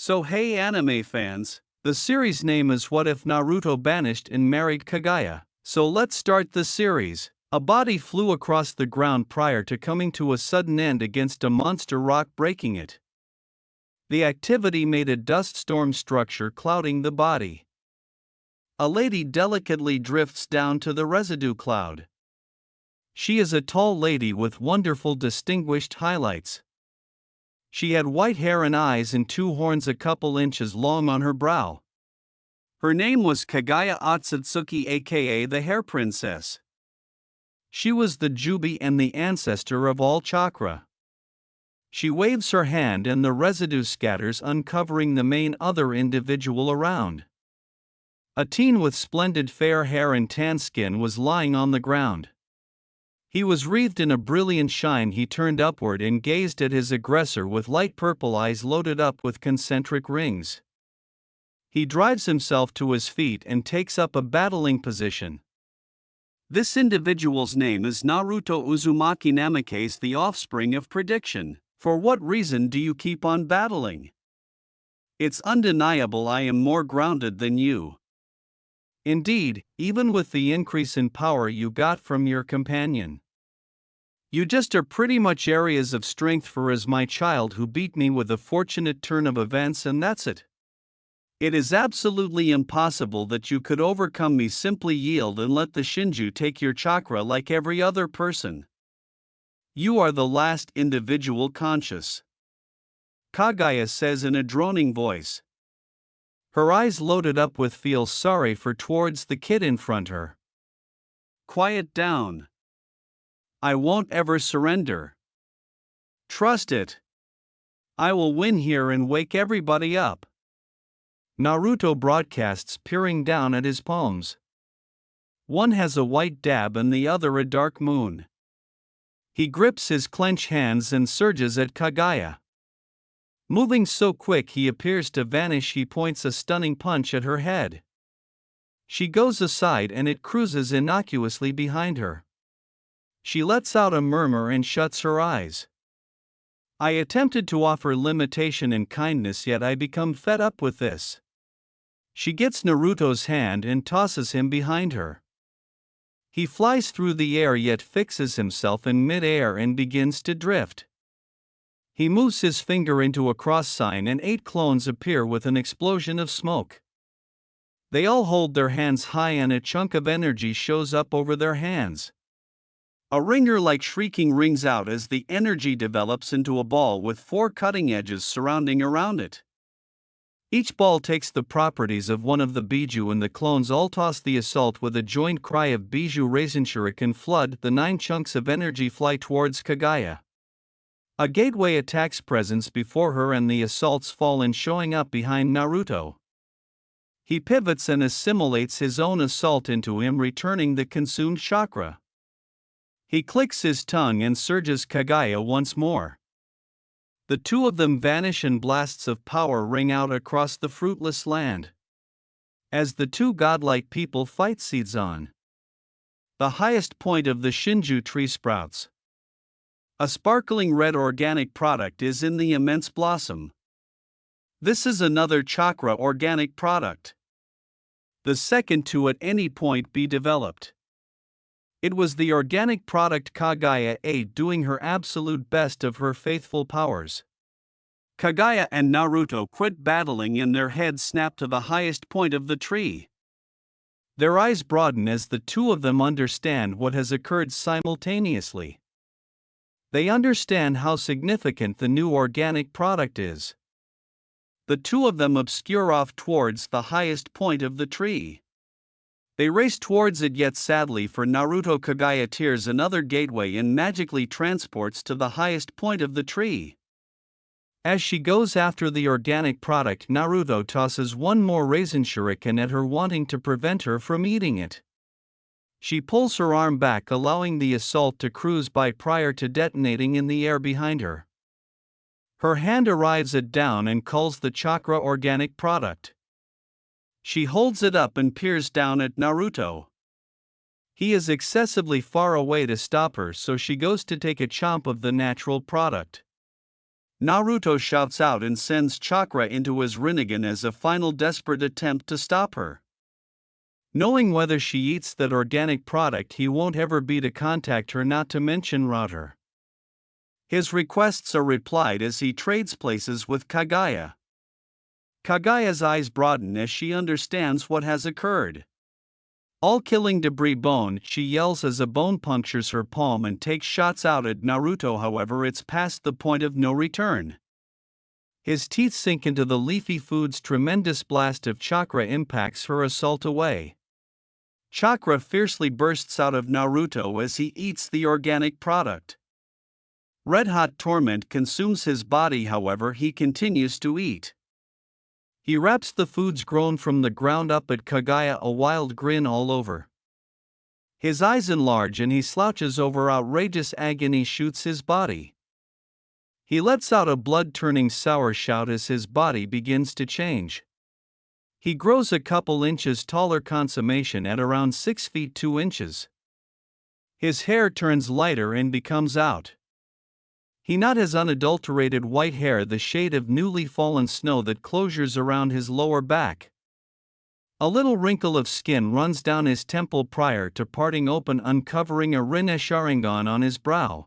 So hey anime fans, the series name is What If Naruto Banished and Married Kaguya. So let's start the series. A body flew across the ground prior to coming to a sudden end against a monster rock breaking it. The activity made a dust storm structure clouding the body. A lady delicately drifts down to the residue cloud. She is a tall lady with wonderful distinguished highlights. She had white hair and eyes and two horns a couple inches long on her brow. Her name was Kaguya Otsutsuki, aka the Hair Princess. She was the Jubi and the ancestor of all chakra. She waves her hand and the residue scatters, uncovering the main other individual around. A teen with splendid fair hair and tan skin was lying on the ground. He was wreathed in a brilliant shine. He turned upward and gazed at his aggressor with light purple eyes loaded up with concentric rings. He drives himself to his feet and takes up a battling position. This individual's name is Naruto Uzumaki Namikaze, the offspring of prediction. For what reason do you keep on battling? It's undeniable I am more grounded than you. Indeed, even with the increase in power you got from your companion. You just are pretty much areas of strength for as my child who beat me with a fortunate turn of events, and that's it. It is absolutely impossible that you could overcome me. Simply yield and let the Shinju take your chakra like every other person. You are the last individual conscious. Kaguya says in a droning voice. Her eyes loaded up with feel sorry for towards the kid in front her. Quiet down. I won't ever surrender. Trust it. I will win here and wake everybody up. Naruto broadcasts, peering down at his palms. One has a white dab and the other a dark moon. He grips his clenched hands and surges at Kaguya. Moving so quick he appears to vanish. He points a stunning punch at her head. She goes aside and it cruises innocuously behind her. She lets out a murmur and shuts her eyes. I attempted to offer limitation and kindness, yet I become fed up with this. She gets Naruto's hand and tosses him behind her. He flies through the air yet fixes himself in mid-air and begins to drift. He moves his finger into a cross sign and 8 clones appear with an explosion of smoke. They all hold their hands high and a chunk of energy shows up over their hands. A ringer-like shrieking rings out as the energy develops into a ball with 4 cutting edges surrounding around it. Each ball takes the properties of one of the Biju, and the clones all toss the assault with a joint cry of Biju Raisin Shuriken Flood. The 9 chunks of energy fly towards Kaguya. A gateway attacks presence before her and the assaults fall in, showing up behind Naruto. He pivots and assimilates his own assault into him, returning the consumed chakra. He clicks his tongue and surges Kaguya once more. The two of them vanish and blasts of power ring out across the fruitless land. As the two godlike people fight, seeds on the highest point of the Shinju tree sprouts. A sparkling red organic product is in the immense blossom. This is another chakra organic product. The second to at any point be developed. It was the organic product Kaguya ate, doing her absolute best of her faithful powers. Kaguya and Naruto quit battling and their heads snap to the highest point of the tree. Their eyes broaden as the two of them understand what has occurred simultaneously. They understand how significant the new organic product is. The two of them obscure off towards the highest point of the tree. They race towards it, yet sadly for Naruto, Kaguya tears another gateway and magically transports to the highest point of the tree. As she goes after the organic product, Naruto tosses one more Raisin Shuriken at her, wanting to prevent her from eating it. She pulls her arm back, allowing the assault to cruise by prior to detonating in the air behind her. Her hand arrives at down and calls the chakra organic product. She holds it up and peers down at Naruto. He is excessively far away to stop her, so she goes to take a chomp of the natural product. Naruto shouts out and sends chakra into his Rinnegan as a final desperate attempt to stop her. Knowing whether she eats that organic product, he won't ever be to contact her, not to mention rout her. His requests are replied as he trades places with Kaguya. Kaguya's eyes broaden as she understands what has occurred. All killing debris bone, she yells as a bone punctures her palm and takes shots out at Naruto. However, it's past the point of no return. His teeth sink into the leafy food's tremendous blast of chakra impacts her assault away. Chakra fiercely bursts out of Naruto as he eats the organic product. Red-hot torment consumes his body, however, he continues to eat. He wraps the foods grown from the ground up at Kaguya, a wild grin all over. His eyes enlarge and he slouches over. Outrageous agony shoots his body. He lets out a blood-turning sour shout as his body begins to change. He grows a couple inches taller, consummation at around 6 feet 2 inches. His hair turns lighter and becomes out. He not has unadulterated white hair, the shade of newly fallen snow that closures around his lower back. A little wrinkle of skin runs down his temple prior to parting open, uncovering a Rinne Sharingan on his brow.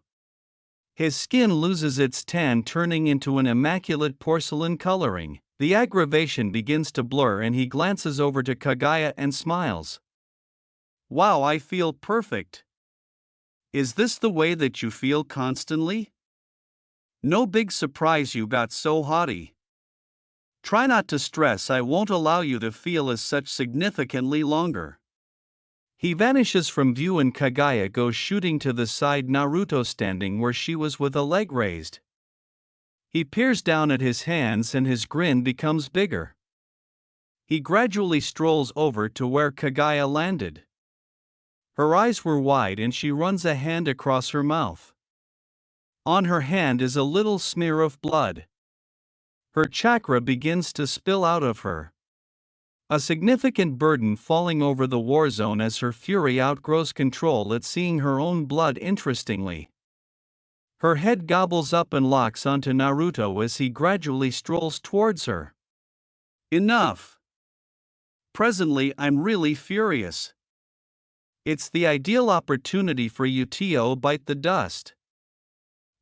His skin loses its tan, turning into an immaculate porcelain coloring. The aggravation begins to blur and he glances over to Kaguya and smiles. "Wow, I feel perfect. Is this the way that you feel constantly? No big surprise you got so haughty. Try not to stress, I won't allow you to feel as such significantly longer." He vanishes from view and Kaguya goes shooting to the side, Naruto standing where she was with a leg raised. He peers down at his hands and his grin becomes bigger. He gradually strolls over to where Kaguya landed. Her eyes were wide and she runs a hand across her mouth. On her hand is a little smear of blood. Her chakra begins to spill out of her. A significant burden falling over the war zone as her fury outgrows control at seeing her own blood. Interestingly, her head gobbles up and locks onto Naruto as he gradually strolls towards her. "Enough. Presently I'm really furious. It's the ideal opportunity for you to bite the dust.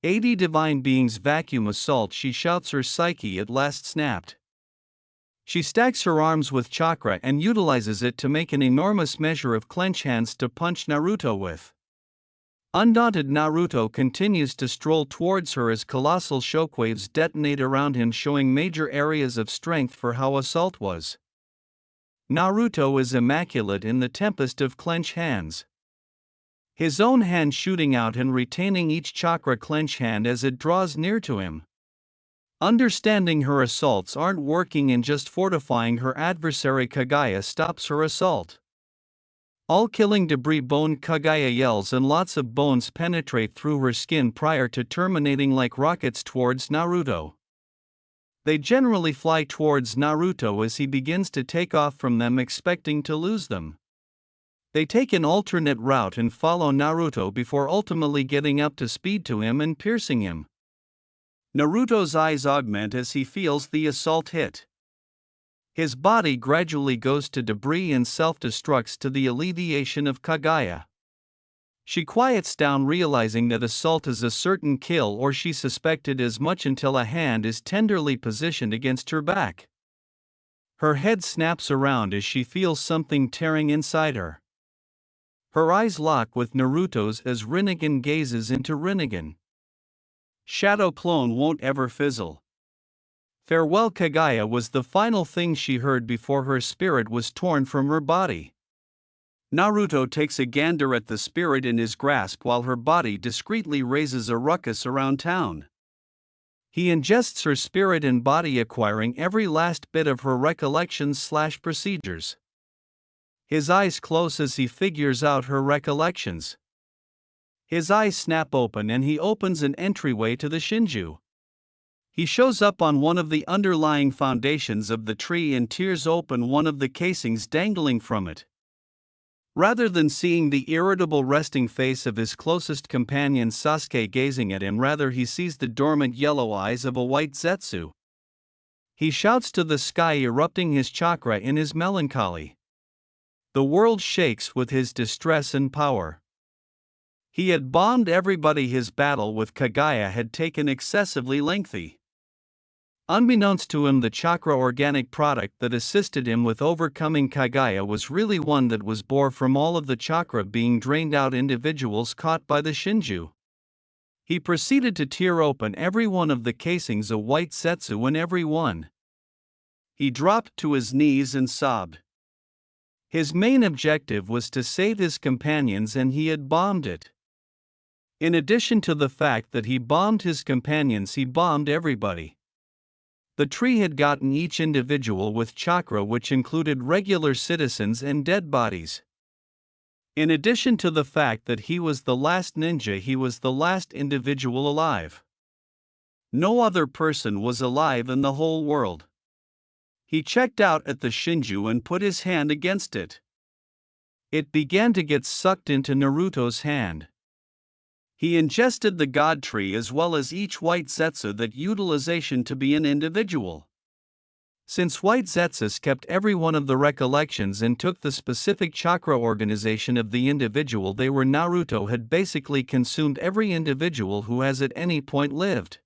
80 divine beings vacuum assault," she shouts, her psyche at last snapped. She stacks her arms with chakra and utilizes it to make an enormous measure of clench hands to punch Naruto with. Undaunted, Naruto continues to stroll towards her as colossal shockwaves detonate around him, showing major areas of strength for how assault was. Naruto is immaculate in the tempest of clench hands. His own hand shooting out and retaining each chakra clench hand as it draws near to him. Understanding her assaults aren't working and just fortifying her adversary, Kaguya stops her assault. All killing debris bone, Kaguya yells, and lots of bones penetrate through her skin prior to terminating like rockets towards Naruto. They generally fly towards Naruto as he begins to take off from them, expecting to lose them. They take an alternate route and follow Naruto before ultimately getting up to speed to him and piercing him. Naruto's eyes augment as he feels the assault hit. His body gradually goes to debris and self-destructs to the alleviation of Kaguya. She quiets down, realizing that assault is a certain kill, or she suspected as much, until a hand is tenderly positioned against her back. Her head snaps around as she feels something tearing inside her. Her eyes lock with Naruto's as Rinnegan gazes into Rinnegan. Shadow clone won't ever fizzle. Farewell, Kaguya was the final thing she heard before her spirit was torn from her body. Naruto takes a gander at the spirit in his grasp while her body discreetly raises a ruckus around town. He ingests her spirit and body, acquiring every last bit of her recollections/procedures. His eyes close as he figures out her recollections. His eyes snap open and he opens an entryway to the Shinju. He shows up on one of the underlying foundations of the tree and tears open one of the casings dangling from it. Rather than seeing the irritable resting face of his closest companion Sasuke gazing at him, rather he sees the dormant yellow eyes of a white Zetsu. He shouts to the sky, erupting his chakra in his melancholy. The world shakes with his distress and power. He had bombed everybody. His battle with Kaguya had taken excessively lengthy. Unbeknownst to him, the chakra organic product that assisted him with overcoming Kaguya was really one that was born from all of the chakra being drained out individuals caught by the Shinju. He proceeded to tear open every one of the casings of white Zetsu, and every one. He dropped to his knees and sobbed. His main objective was to save his companions, and he had bombed it. In addition to the fact that he bombed his companions, he bombed everybody. The tree had gotten each individual with chakra, which included regular citizens and dead bodies. In addition to the fact that he was the last ninja, he was the last individual alive. No other person was alive in the whole world. He checked out at the Shinju and put his hand against it. It began to get sucked into Naruto's hand. He ingested the God Tree as well as each white Zetsu, that utilization to be an individual. Since white Zetsus kept every one of the recollections and took the specific chakra organization of the individual they were, Naruto had basically consumed every individual who has at any point lived.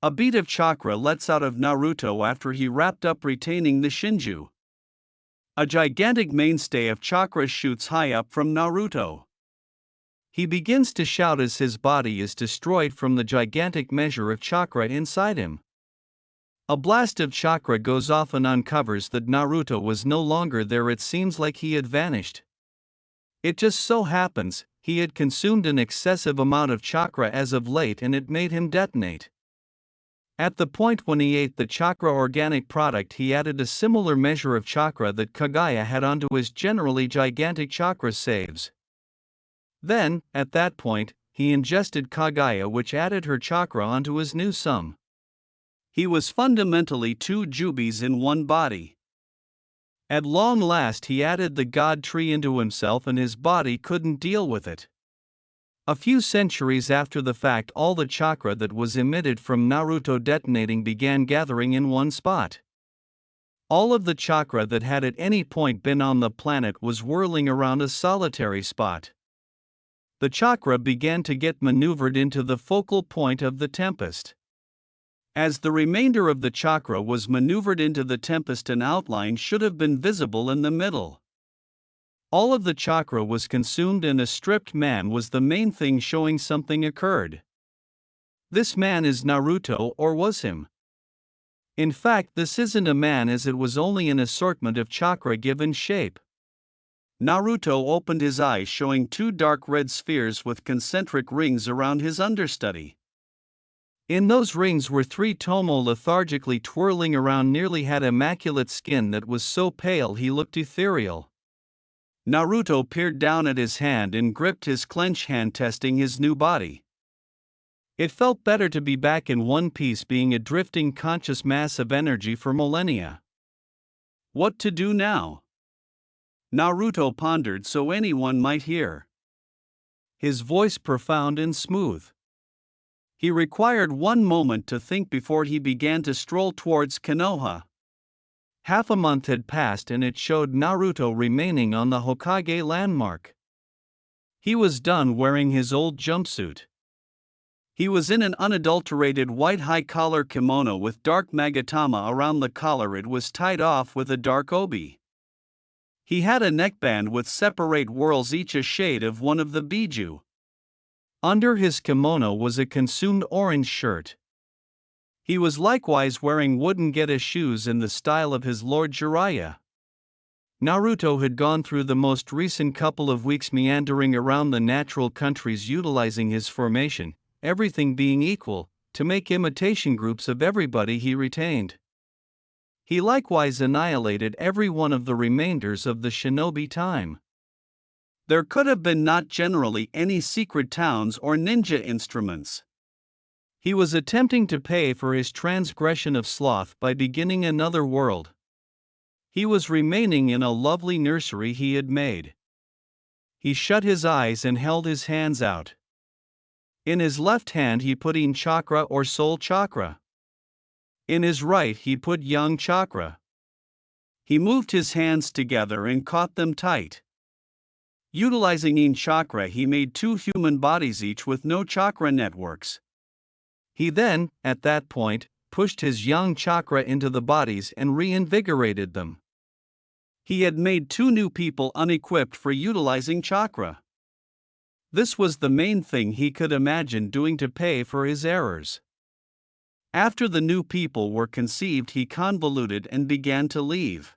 A bead of chakra lets out of Naruto after he wrapped up retaining the Shinju. A gigantic mainstay of chakra shoots high up from Naruto. He begins to shout as his body is destroyed from the gigantic measure of chakra inside him. A blast of chakra goes off and uncovers that Naruto was no longer there. It seems like he had vanished. It just so happens, he had consumed an excessive amount of chakra as of late, and it made him detonate. At the point when he ate the chakra organic product, he added a similar measure of chakra that Kaguya had onto his generally gigantic chakra saves. Then, at that point, he ingested Kaguya, which added her chakra onto his new sum. He was fundamentally two Jubis in one body. At long last he added the God Tree into himself, and his body couldn't deal with it. A few centuries after the fact, all the chakra that was emitted from Naruto detonating began gathering in one spot. All of the chakra that had at any point been on the planet was whirling around a solitary spot. The chakra began to get maneuvered into the focal point of the tempest. As the remainder of the chakra was maneuvered into the tempest, an outline should have been visible in the middle. All of the chakra was consumed, and a stripped man was the main thing showing something occurred. This man is Naruto, or was him. In fact, this isn't a man, as it was only an assortment of chakra given shape. Naruto opened his eyes, showing two dark red spheres with concentric rings around his understudy. In those rings were three Tomo lethargically twirling around, nearly had immaculate skin that was so pale he looked ethereal. Naruto peered down at his hand and gripped his clenched hand, testing his new body. It felt better to be back in one piece, being a drifting conscious mass of energy for millennia. What to do now? Naruto pondered so anyone might hear. His voice profound and smooth. He required one moment to think before he began to stroll towards Konoha. Half a month had passed, and it showed Naruto remaining on the Hokage landmark. He was done wearing his old jumpsuit. He was in an unadulterated white high-collar kimono with dark magatama around the collar. It was tied off with a dark obi. He had a neckband with separate whorls, each a shade of one of the biju. Under his kimono was a consumed orange shirt. He was likewise wearing wooden Geta shoes in the style of his Lord Jiraiya. Naruto had gone through the most recent couple of weeks meandering around the natural countries, utilizing his formation, everything being equal, to make imitation groups of everybody he retained. He likewise annihilated every one of the remainders of the shinobi time. There could have been not generally any secret towns or ninja instruments. He was attempting to pay for his transgression of sloth by beginning another world. He was remaining in a lovely nursery he had made. He shut his eyes and held his hands out. In his left hand he put Yin chakra or soul chakra. In his right he put Yang chakra. He moved his hands together and caught them tight. Utilizing Yin chakra, he made 2 human bodies each with no chakra networks. He then, at that point, pushed his Yang chakra into the bodies and reinvigorated them. He had made 2 new people unequipped for utilizing chakra. This was the main thing he could imagine doing to pay for his errors. After the new people were conceived, he convoluted and began to leave.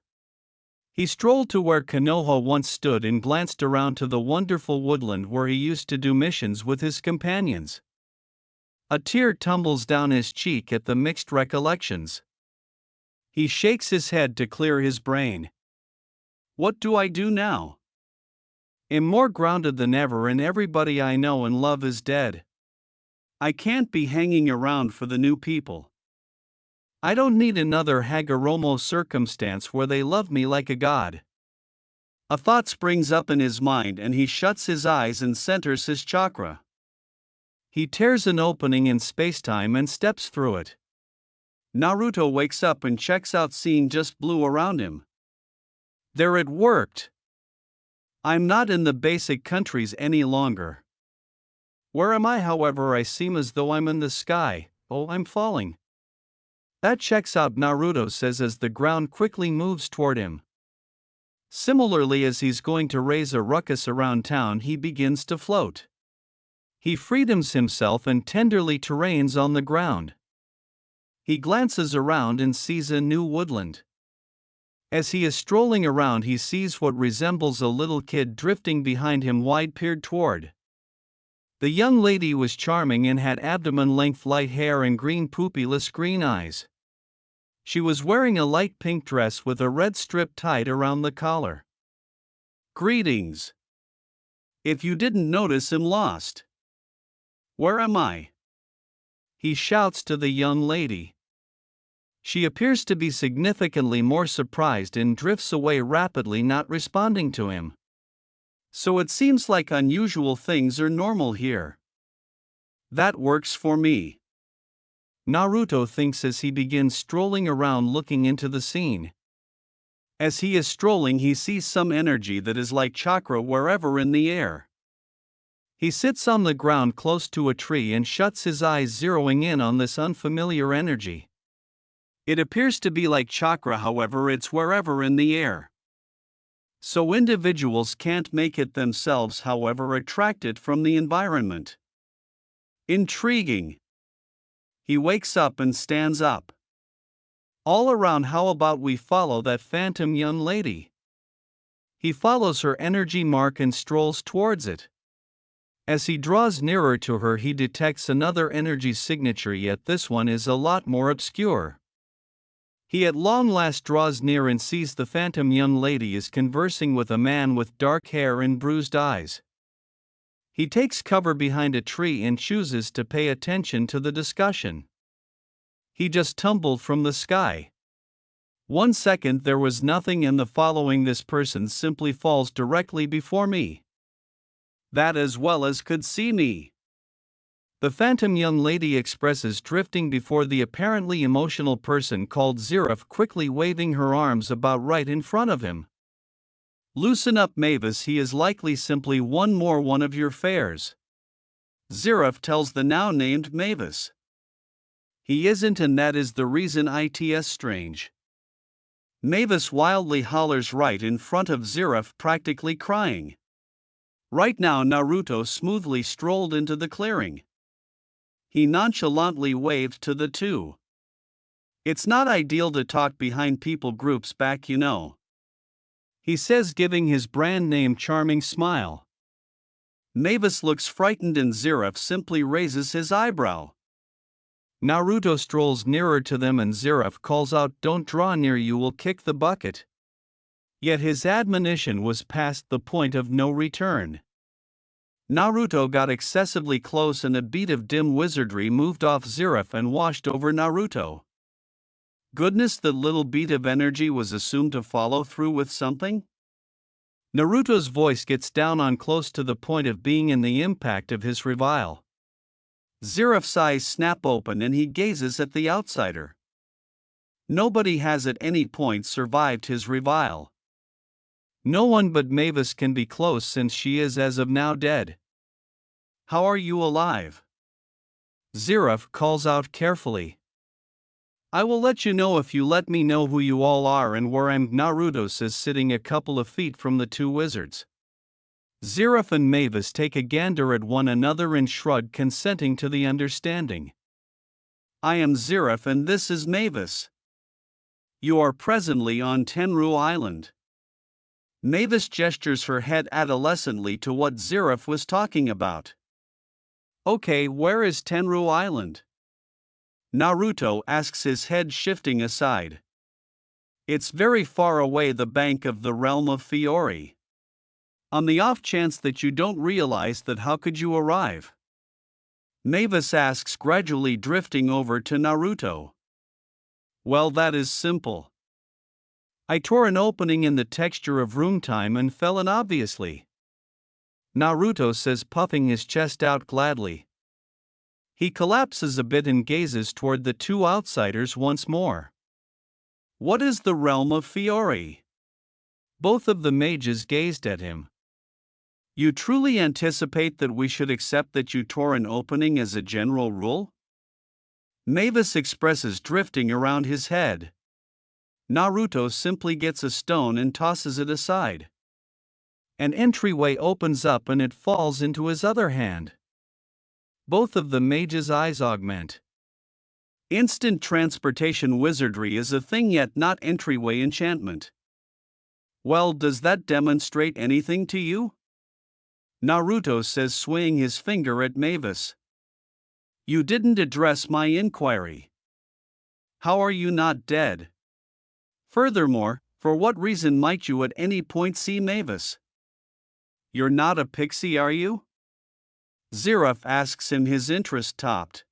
He strolled to where Konoha once stood and glanced around to the wonderful woodland where he used to do missions with his companions. A tear tumbles down his cheek at the mixed recollections. He shakes his head to clear his brain. What do I do now? I'm more grounded than ever and everybody I know and love is dead. I can't be hanging around for the new people. I don't need another Hagoromo circumstance where they love me like a god. A thought springs up in his mind and he shuts his eyes and centers his chakra. He tears an opening in spacetime and steps through it. Naruto wakes up and checks out, seeing just blue around him. There, it worked. I'm not in the basic countries any longer. Where am I? However, I seem as though I'm in the sky. Oh, I'm falling. That checks out, Naruto says as the ground quickly moves toward him. Similarly, as he's going to raise a ruckus around town, he begins to float. He freedoms himself and tenderly terrains on the ground. He glances around and sees a new woodland. As he is strolling around, he sees what resembles a little kid drifting behind him, wide-peered toward. The young lady was charming and had abdomen-length light hair and green pupilless green eyes. She was wearing a light pink dress with a red strip tied around the collar. Greetings. If you didn't notice, I'm lost. Where am I? He shouts to the young lady. She appears to be significantly more surprised and drifts away rapidly, not responding to him. So it seems like unusual things are normal here. That works for me. Naruto thinks as he begins strolling around looking into the scene. As he is strolling, he sees some energy that is like chakra wherever in the air. He sits on the ground close to a tree and shuts his eyes, zeroing in on this unfamiliar energy. It appears to be like chakra, however, it's wherever in the air. So individuals can't make it themselves, however, attract it from the environment. Intriguing. He wakes up and stands up. All around, how about we follow that phantom young lady? He follows her energy mark and strolls towards it. As he draws nearer to her, he detects another energy signature, yet this one is a lot more obscure. He at long last draws near and sees the phantom young lady is conversing with a man with dark hair and bruised eyes. He takes cover behind a tree and chooses to pay attention to the discussion. He just tumbled from the sky. 1 second there was nothing, and the following this person simply falls directly before me. That as well as could see me. The phantom young lady expresses drifting before the apparently emotional person called Zirif, quickly waving her arms about right in front of him. Loosen up, Mavis, he is likely simply one more one of your fares. Zirif tells the now named Mavis. He isn't, and that is the reason it's strange. Mavis wildly hollers right in front of Zirif, practically crying. Right now Naruto smoothly strolled into the clearing. He nonchalantly waved to the two. It's not ideal to talk behind people groups back, you know. He says, giving his brand name charming smile. Mavis looks frightened and Zirif simply raises his eyebrow. Naruto strolls nearer to them and Zirif calls out, "Don't draw near, you will kick the bucket." Yet his admonition was past the point of no return. Naruto got excessively close and a bead of dim wizardry moved off Zirif and washed over Naruto. Goodness, that little bead of energy was assumed to follow through with something? Naruto's voice gets down on close to the point of being in the impact of his revile. Ziraf's eyes snap open and he gazes at the outsider. Nobody has at any point survived his revile. No one but Mavis can be close since she is as of now dead. How are you alive? Ziraf calls out carefully. I will let you know if you let me know who you all are and where I'm. Naruto says, sitting a couple of feet from the two wizards. Ziraf and Mavis take a gander at one another and shrug, consenting to the understanding. I am Ziraf and this is Mavis. You are presently on Tenru Island. Mavis gestures her head adolescently to what Ziraf was talking about. Okay, where is Tenru Island? Naruto asks, his head shifting aside. It's very far away, the bank of the realm of Fiori. On the off chance that you don't realize that, how could you arrive? Mavis asks, gradually drifting over to Naruto. Well, that is simple. I tore an opening in the texture of room time and fell in, obviously. Naruto says, puffing his chest out gladly. He collapses a bit and gazes toward the two outsiders once more. What is the realm of Fiori? Both of the mages gazed at him. You truly anticipate that we should accept that you tore an opening as a general rule? Mavis expresses, drifting around his head. Naruto simply gets a stone and tosses it aside. An entryway opens up and it falls into his other hand. Both of the mages' eyes augment. Instant transportation wizardry is a thing, yet not entryway enchantment. Well, does that demonstrate anything to you? Naruto says, swaying his finger at Mavis. You didn't address my inquiry. How are you not dead? Furthermore, for what reason might you at any point see Mavis? You're not a pixie, are you? Ziraf asks him, his interest topped.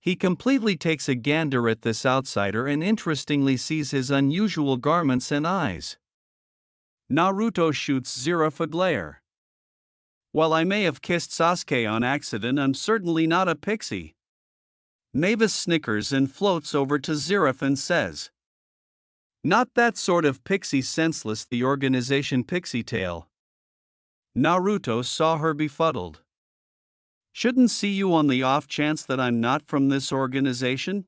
He completely takes a gander at this outsider and interestingly sees his unusual garments and eyes. Naruto shoots Ziraf a glare. While I may have kissed Sasuke on accident, I'm certainly not a pixie. Mavis snickers and floats over to Ziraf and says, Not that sort of pixie, senseless, the organization Pixie Tail. Naruto saw her befuddled. Shouldn't see you on the off chance that I'm not from this organization?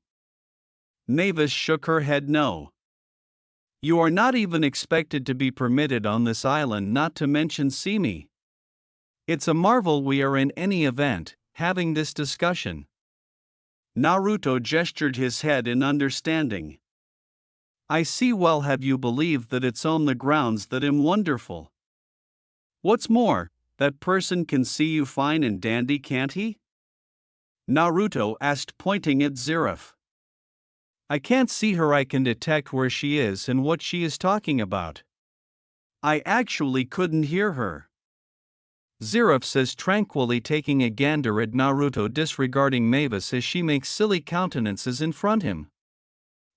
Mavis shook her head no. You are not even expected to be permitted on this island, not to mention see me. It's a marvel we are in any event having this discussion. Naruto gestured his head in understanding. I see. Well, have you believed that it's on the grounds that I'm wonderful? What's more, that person can see you fine and dandy, can't he? Naruto asked, pointing at Ziraf. I can't see her. I can detect where she is and what she is talking about. I actually couldn't hear her. Ziraf says tranquilly, taking a gander at Naruto, disregarding Mavis as she makes silly countenances in front him.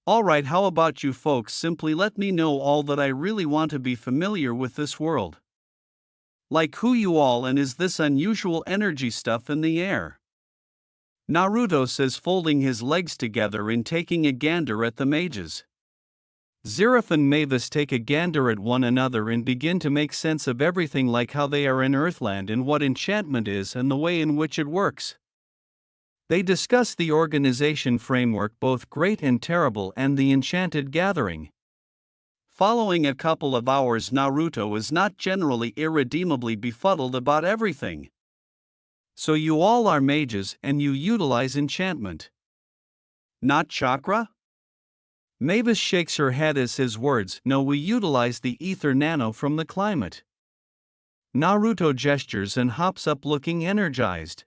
Alright, how about you folks simply let me know all that I really want to be familiar with this world. Like who you all and is this unusual energy stuff in the air? Naruto says, folding his legs together and taking a gander at the mages. Ziraf and Mavis take a gander at one another and begin to make sense of everything, like how they are in Earthland and what enchantment is and the way in which it works. They discuss the organization framework, both great and terrible, and the enchanted gathering. Following a couple of hours, Naruto is not generally irredeemably befuddled about everything. So you all are mages and you utilize enchantment. Not chakra? Mavis shakes her head as his words, no, we utilize the ether nano from the climate. Naruto gestures and hops up, looking energized.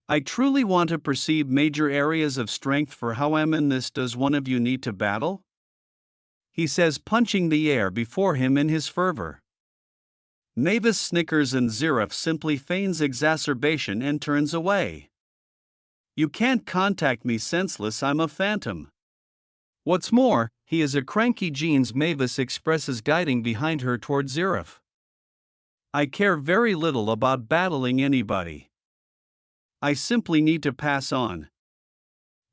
I truly want to perceive major areas of strength for how I'm in this. Does one of you need to battle? He says, punching the air before him in his fervor. Mavis snickers and Ziraf simply feigns exacerbation and turns away. You can't contact me, senseless, I'm a phantom. What's more, He is a cranky Jeans, Mavis expresses, guiding behind her toward Zeref. I care very little about battling anybody. I simply need to pass on.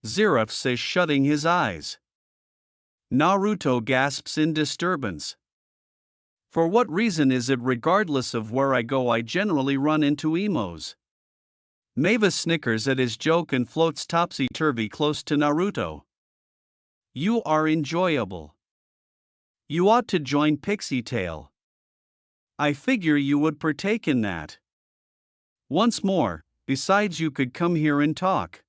Zeref says, shutting his eyes. Naruto gasps in disturbance. For what reason is it regardless of where I go I generally run into emos? Mavis snickers at his joke and floats topsy-turvy close to Naruto. You are enjoyable. You ought to join Pixie Tail. I figure you would partake in that. Once more, besides you could come here and talk.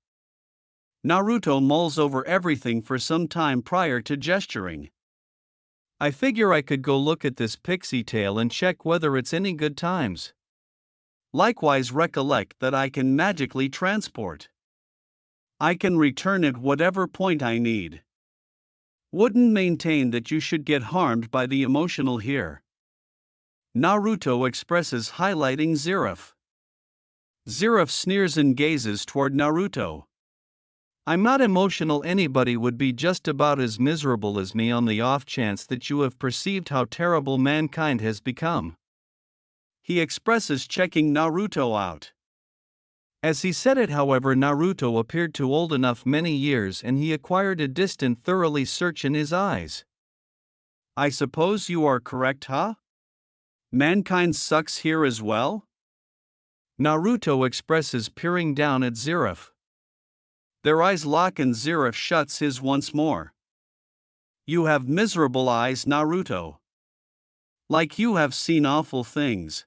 Naruto mulls over everything for some time prior to gesturing. I figure I could go look at this Pixie Tail and check whether it's any good times. Likewise, recollect that I can magically transport. I can return at whatever point I need. Wouldn't maintain that you should get harmed by the emotional here. Naruto expresses, highlighting Zeref. Zeref sneers and gazes toward Naruto. I'm not emotional. Anybody would be just about as miserable as me on the off chance that you have perceived how terrible mankind has become. He expresses, checking Naruto out. As he said it, however, Naruto appeared too old enough, many years, and he acquired a distant, thoroughly search in his eyes. I suppose you are correct, huh? Mankind sucks here as well? Naruto expresses, peering down at Zeref. Their eyes lock and Zeref shuts his once more. You have miserable eyes, Naruto. Like you have seen awful things.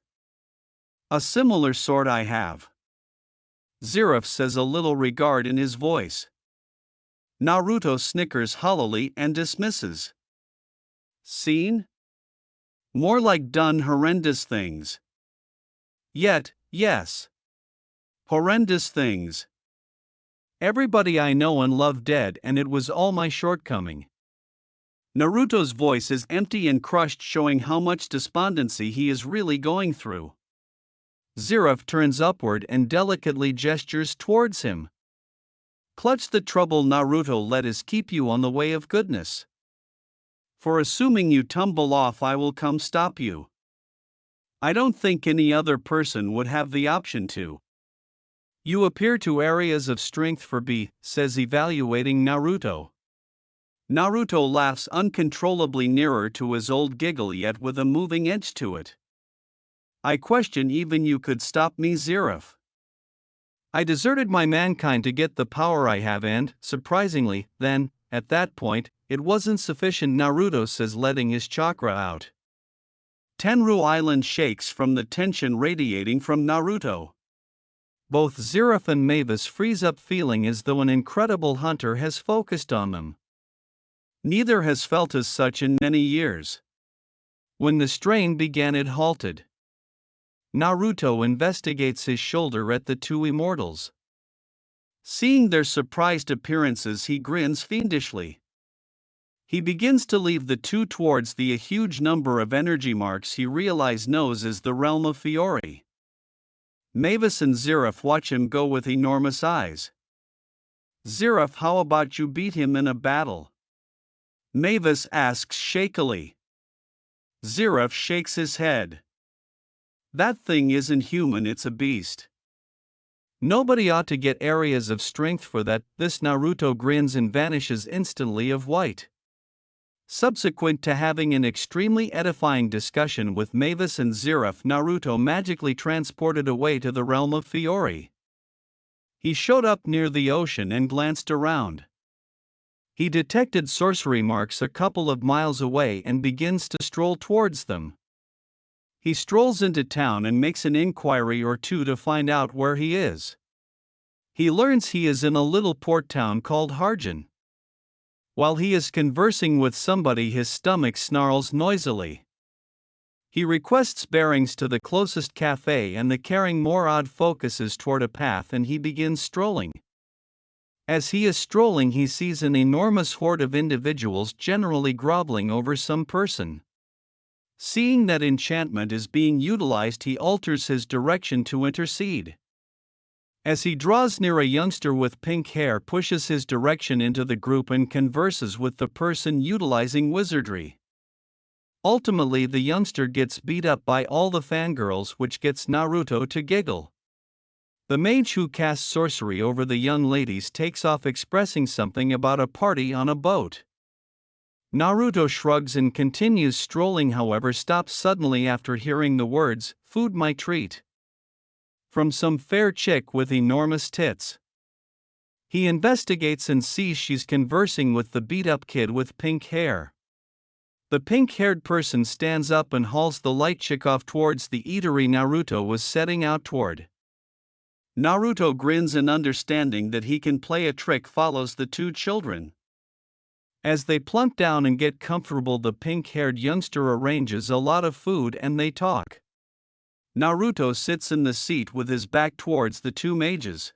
A similar sort I have. Zeref says, a little regard in his voice. Naruto snickers hollowly and dismisses. Seen? More like done horrendous things. Yet, yes. Horrendous things. Everybody I know and love dead, and it was all my shortcoming. Naruto's voice is empty and crushed, showing how much despondency he is really going through. Zeref turns upward and delicately gestures towards him. Clutch the trouble Naruto let us keep you on the way of goodness. For assuming you tumble off, I will come stop you. I don't think any other person would have the option to. You appear to areas of strength for B, says, evaluating Naruto. Naruto laughs uncontrollably, nearer to his old giggle, yet with a moving edge to it. I question even you could stop me, Zeref. I deserted my mankind to get the power I have, and, surprisingly, then, at that point, it wasn't sufficient, Naruto says, letting his chakra out. Tenru Island shakes from the tension radiating from Naruto. Both Zeref and Mavis freeze up, feeling as though an incredible hunter has focused on them. Neither has felt as such in many years. When the strain began, it halted. Naruto investigates his shoulder at the two immortals. Seeing their surprised appearances, he grins fiendishly. He begins to leave the two towards the huge number of energy marks he realizes knows as the realm of Fiori. Mavis and Zeref watch him go with enormous eyes. Zeref, how about you beat him in a battle? Mavis asks shakily. Zeref shakes his head. That thing isn't human, it's a beast. Nobody ought to get areas of strength for that. This Naruto grins and vanishes instantly of white. Subsequent to having an extremely edifying discussion with Mavis and Zeref, Naruto magically transported away to the realm of Fiori. He showed up near the ocean and glanced around. He detected sorcery marks a couple of miles away and begins to stroll towards them. He strolls into town and makes an inquiry or two to find out where he is. He learns he is in a little port town called Harjin. While he is conversing with somebody, his stomach snarls noisily. He requests bearings to the closest cafe, and the caring Morad focuses toward a path and he begins strolling. As he is strolling, he sees an enormous horde of individuals generally groveling over some person. Seeing that enchantment is being utilized, he alters his direction to intercede. As he draws near, a youngster with pink hair pushes his direction into the group and converses with the person utilizing wizardry. Ultimately, the youngster gets beat up by all the fangirls, which gets Naruto to giggle. The mage who casts sorcery over the young ladies takes off, expressing something about a party on a boat. Naruto shrugs and continues strolling, however stops suddenly after hearing the words, "Food my treat," from some fair chick with enormous tits. He investigates and sees she's conversing with the beat-up kid with pink hair. The pink-haired person stands up and hauls the light chick off towards the eatery Naruto was setting out toward. Naruto grins in understanding that he can play a trick, follows the two children. As they plunk down and get comfortable, the pink-haired youngster arranges a lot of food and they talk. Naruto sits in the seat with his back towards the two mages.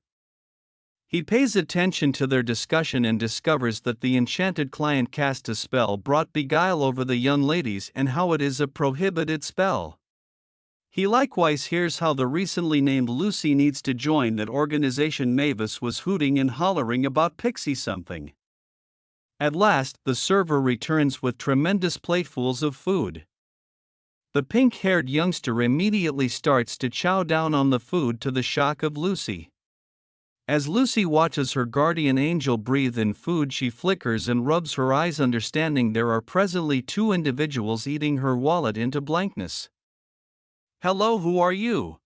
He pays attention to their discussion and discovers that the enchanted client cast a spell brought beguile over the young ladies and how it is a prohibited spell. He likewise hears how the recently named Lucy needs to join that organization. Mavis was hooting and hollering about Pixie something. At last, the server returns with tremendous platefuls of food. The pink-haired youngster immediately starts to chow down on the food to the shock of Lucy. As Lucy watches her guardian angel breathe in food, she flickers and rubs her eyes, understanding there are presently two individuals eating her wallet into blankness. "Hello, who are you?"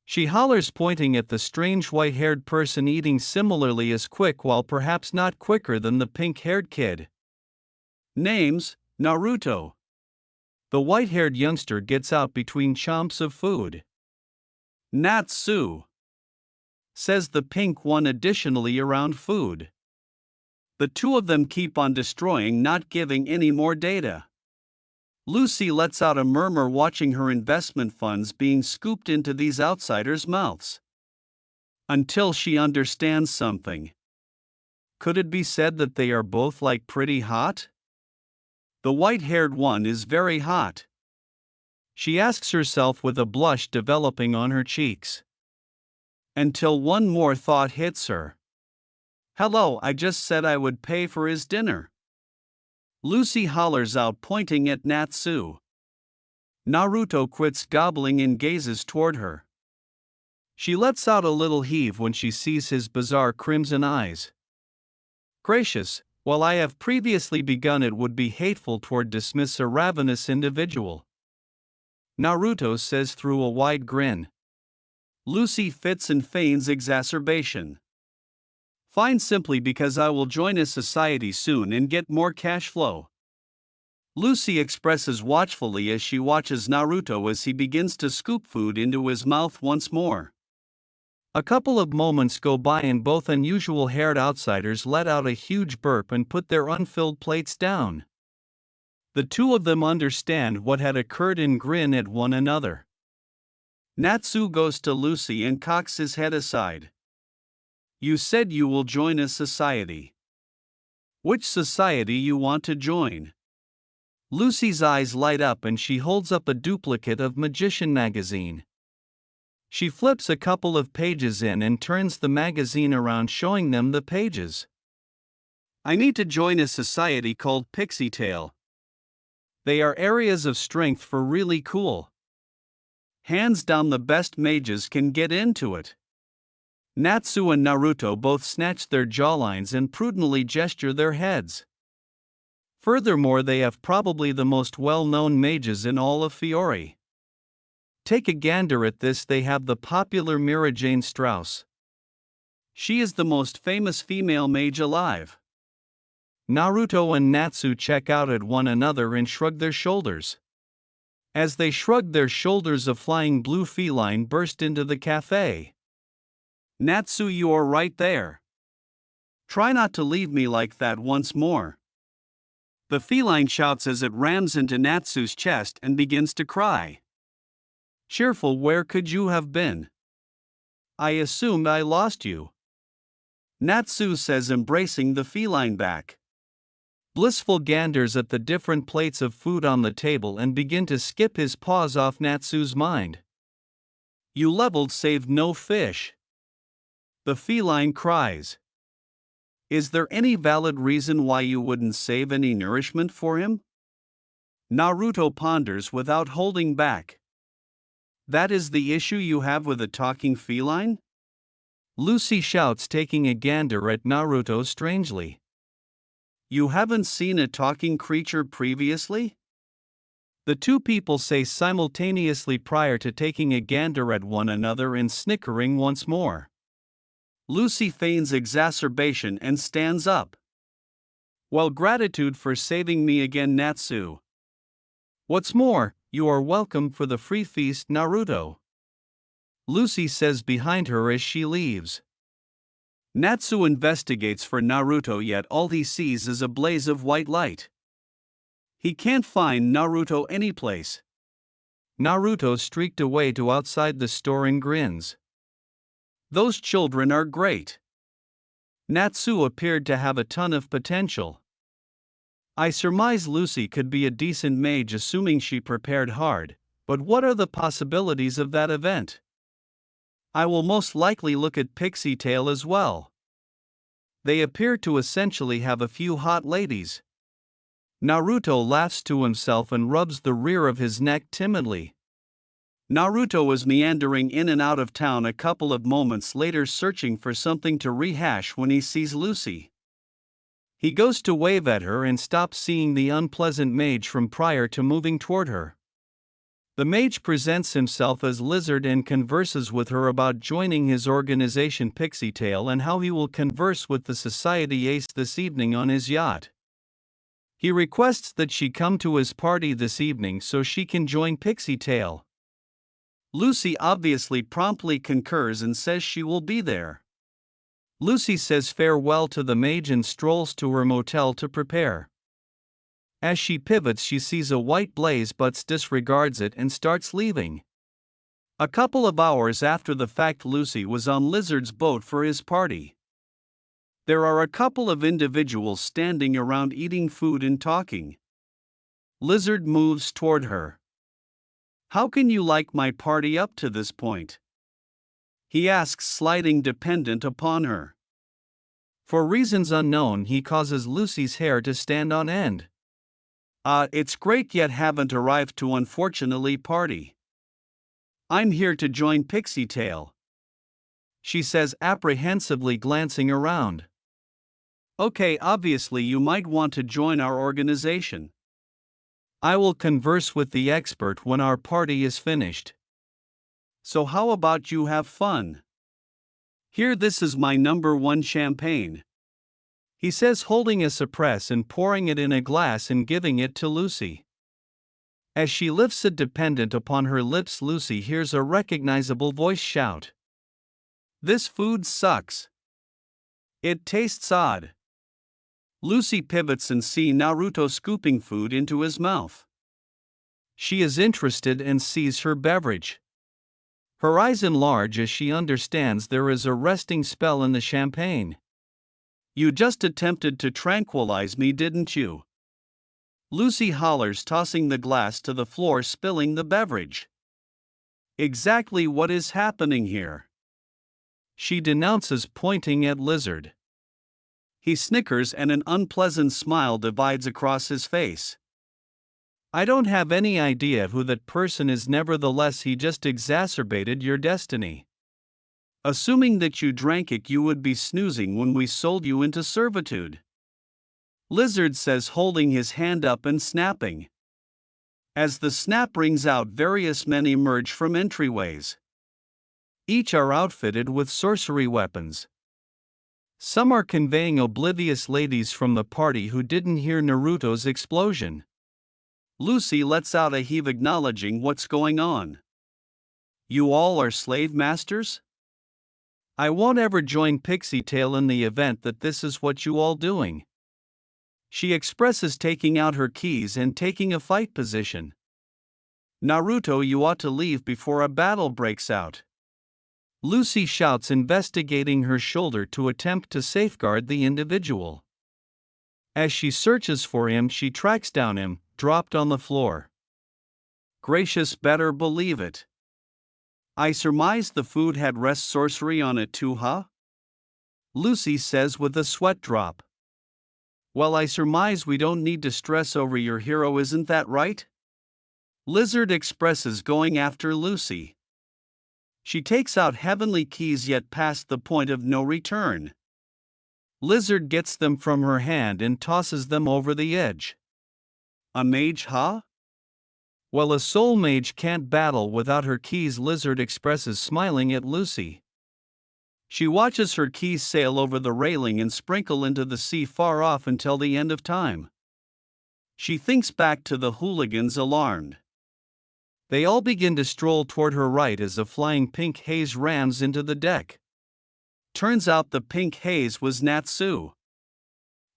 she hollers, pointing at the strange white-haired person eating similarly as quick, while perhaps not quicker than the pink-haired kid. "Name's Naruto." The white-haired youngster gets out between chomps of food. "Natsu," says the pink one additionally around food. The two of them keep on destroying, not giving any more data. Lucy lets out a murmur, watching her investment funds being scooped into these outsiders' mouths. Until she understands something. Could it be said that they are both like pretty hot? The white-haired one is very hot. She asks herself with a blush developing on her cheeks. Until one more thought hits her. "Hello, I just said I would pay for his dinner," Lucy hollers out, pointing at Natsu. Naruto quits gobbling and gazes toward her. She lets out a little heave when she sees his bizarre crimson eyes. "Gracious, while I have previously begun, it would be hateful toward dismiss a ravenous individual," Naruto says through a wide grin. Lucy fits and feigns exacerbation. "Fine, simply because I will join a society soon and get more cash flow," Lucy expresses watchfully as she watches Naruto as he begins to scoop food into his mouth once more. A couple of moments go by and both unusual haired outsiders let out a huge burp and put their unfilled plates down. The two of them understand what had occurred and grin at one another. Natsu goes to Lucy and cocks his head aside. "You said you will join a society. Which society you want to join?" Lucy's eyes light up and she holds up a duplicate of Magician magazine. She flips a couple of pages in and turns the magazine around, showing them the pages. "I need to join a society called Pixie Tail. They are areas of strength for really cool. Hands down, the best mages can get into it." Natsu and Naruto both snatch their jawlines and prudently gesture their heads. Furthermore, they have probably the most well-known mages in all of Fiore. Take a gander at this. They have the popular Mira Jane Strauss. She is the most famous female mage alive. Naruto and Natsu check out at one another and shrug their shoulders. As they shrug their shoulders, a flying blue feline burst into the cafe. "Natsu, you are right there. Try not to leave me like that once more," the feline shouts as it rams into Natsu's chest and begins to cry. "Cheerful, where could you have been? I assumed I lost you," Natsu says, embracing the feline back. Blissful ganders at the different plates of food on the table and begin to skip his paws off Natsu's mind. "You leveled, saved no fish. The feline cries. Is there any valid reason why you wouldn't save any nourishment for him? Naruto ponders without holding back. That is the issue you have with a talking feline? Lucy shouts, taking a gander at Naruto strangely. You haven't seen a talking creature previously? The two people say simultaneously prior to taking a gander at one another and snickering once more. Lucy feigns exacerbation and stands up. Well, gratitude for saving me again, Natsu. What's more, you are welcome for the free feast, Naruto. Lucy says behind her as she leaves. Natsu investigates for Naruto, yet all he sees is a blaze of white light. He can't find Naruto anyplace. Naruto streaked away to outside the store and grins. Those children are great. Natsu appeared to have a ton of potential. I surmise Lucy could be a decent mage assuming she prepared hard, but what are the possibilities of that event? I will most likely look at Pixie Tail as well. They appear to essentially have a few hot ladies. Naruto laughs to himself and rubs the rear of his neck timidly. Naruto is meandering in and out of town a couple of moments later, searching for something to rehash when he sees Lucy. He goes to wave at her and stops, seeing the unpleasant mage from prior to moving toward her. The mage presents himself as Lizard and converses with her about joining his organization Pixie Tail and how he will converse with the society ace this evening on his yacht. He requests that she come to his party this evening so she can join Pixie Tail. Lucy obviously promptly concurs and says she will be there. Lucy says farewell to the mage and strolls to her motel to prepare. As she pivots, she sees a white blaze but disregards it and starts leaving. A couple of hours after the fact, Lucy was on Lizard's boat for his party. There are a couple of individuals standing around eating food and talking. Lizard moves toward her. How can you like my party up to this point? He asks, sliding dependent upon her. For reasons unknown, he causes Lucy's hair to stand on end. It's great, yet haven't arrived to unfortunately party. I'm here to join Pixie Tail, she says apprehensively, glancing around. Okay, obviously you might want to join our organization. I will converse with the expert when our party is finished. So how about you have fun? Here, this is my #1 champagne, he says, holding a suppress and pouring it in a glass and giving it to Lucy. As she lifts it dependent upon her lips, Lucy hears a recognizable voice shout. This food sucks. It tastes odd. Lucy pivots and sees Naruto scooping food into his mouth. She is interested and sees her beverage. Her eyes enlarge as she understands there is a resting spell in the champagne. You just attempted to tranquilize me, didn't you? Lucy hollers, tossing the glass to the floor, spilling the beverage. Exactly what is happening here? She denounces, pointing at Lizard. He snickers and an unpleasant smile divides across his face. I don't have any idea who that person is, nevertheless he just exacerbated your destiny. Assuming that you drank it, you would be snoozing when we sold you into servitude. Lizard says, holding his hand up and snapping. As the snap rings out, various men emerge from entryways. Each are outfitted with sorcery weapons. Some are conveying oblivious ladies from the party who didn't hear Naruto's explosion. Lucy lets out a heave, acknowledging what's going on. You all are slave masters? I won't ever join Pixie Tail in the event that this is what you all doing. She expresses, taking out her keys and taking a fight position. Naruto, you ought to leave before a battle breaks out. Lucy shouts, investigating her shoulder to attempt to safeguard the individual. As she searches for him, she tracks down him, dropped on the floor. Gracious, better believe it. I surmise the food had rest sorcery on it too, huh? Lucy says with a sweat drop. Well, I surmise we don't need to stress over your hero, isn't that right? Lizard expresses, going after Lucy. She takes out heavenly keys yet past the point of no return. Lizard gets them from her hand and tosses them over the edge. A mage, huh? Well, a soul mage can't battle without her keys, Lizard expresses, smiling at Lucy. She watches her keys sail over the railing and sprinkle into the sea far off until the end of time. She thinks back to the hooligans, alarmed. They all begin to stroll toward her right as a flying pink haze rams into the deck. Turns out the pink haze was Natsu.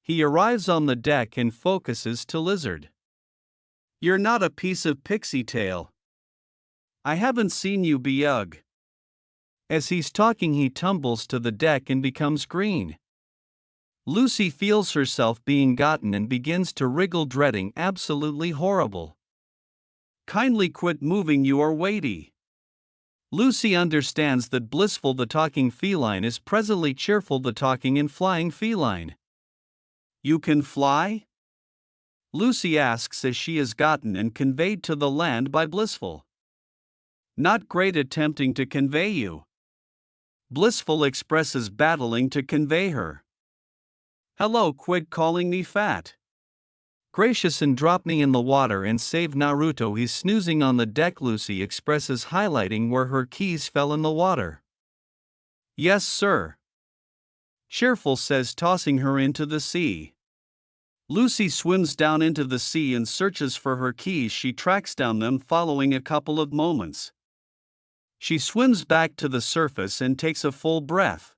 He arrives on the deck and focuses to Lizard. You're not a piece of pixie tail. I haven't seen you be ugh. As he's talking, he tumbles to the deck and becomes green. Lucy feels herself being gotten and begins to wriggle, dreading absolutely horrible. Kindly quit moving, you are weighty. Lucy understands that Blissful the talking feline is presently Cheerful the talking and flying feline. You can fly? Lucy asks as she is gotten and conveyed to the land by Blissful. Not great attempting to convey you. Blissful expresses, battling to convey her. Hello, quit calling me fat. Gracious and drop me in the water and save Naruto, he's snoozing on the deck, Lucy expresses, highlighting where her keys fell in the water. Yes, sir. Cheerful says, tossing her into the sea. Lucy swims down into the sea and searches for her keys. She tracks down them, following a couple of moments. She swims back to the surface and takes a full breath.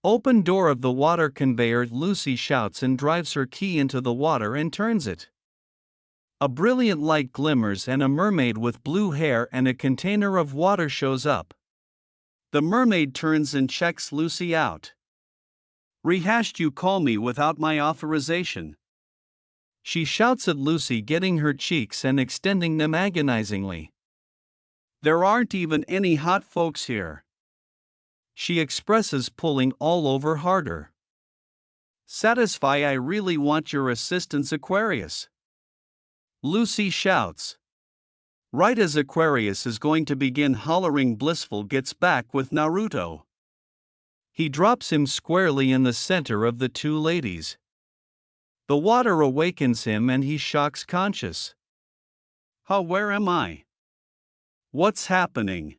Open door of the water conveyor, Lucy shouts and drives her key into the water and turns it. A brilliant light glimmers and a mermaid with blue hair and a container of water shows up. The mermaid turns and checks Lucy out. Rehashed, you call me without my authorization. She shouts at Lucy, getting her cheeks and extending them agonizingly. There aren't even any hot folks here. She expresses, pulling all over harder. Satisfy, I really want your assistance, Aquarius. Lucy shouts. Right as Aquarius is going to begin hollering, Blissful gets back with Naruto. He drops him squarely in the center of the two ladies. The water awakens him and he shocks conscious. Huh, where am I? What's happening?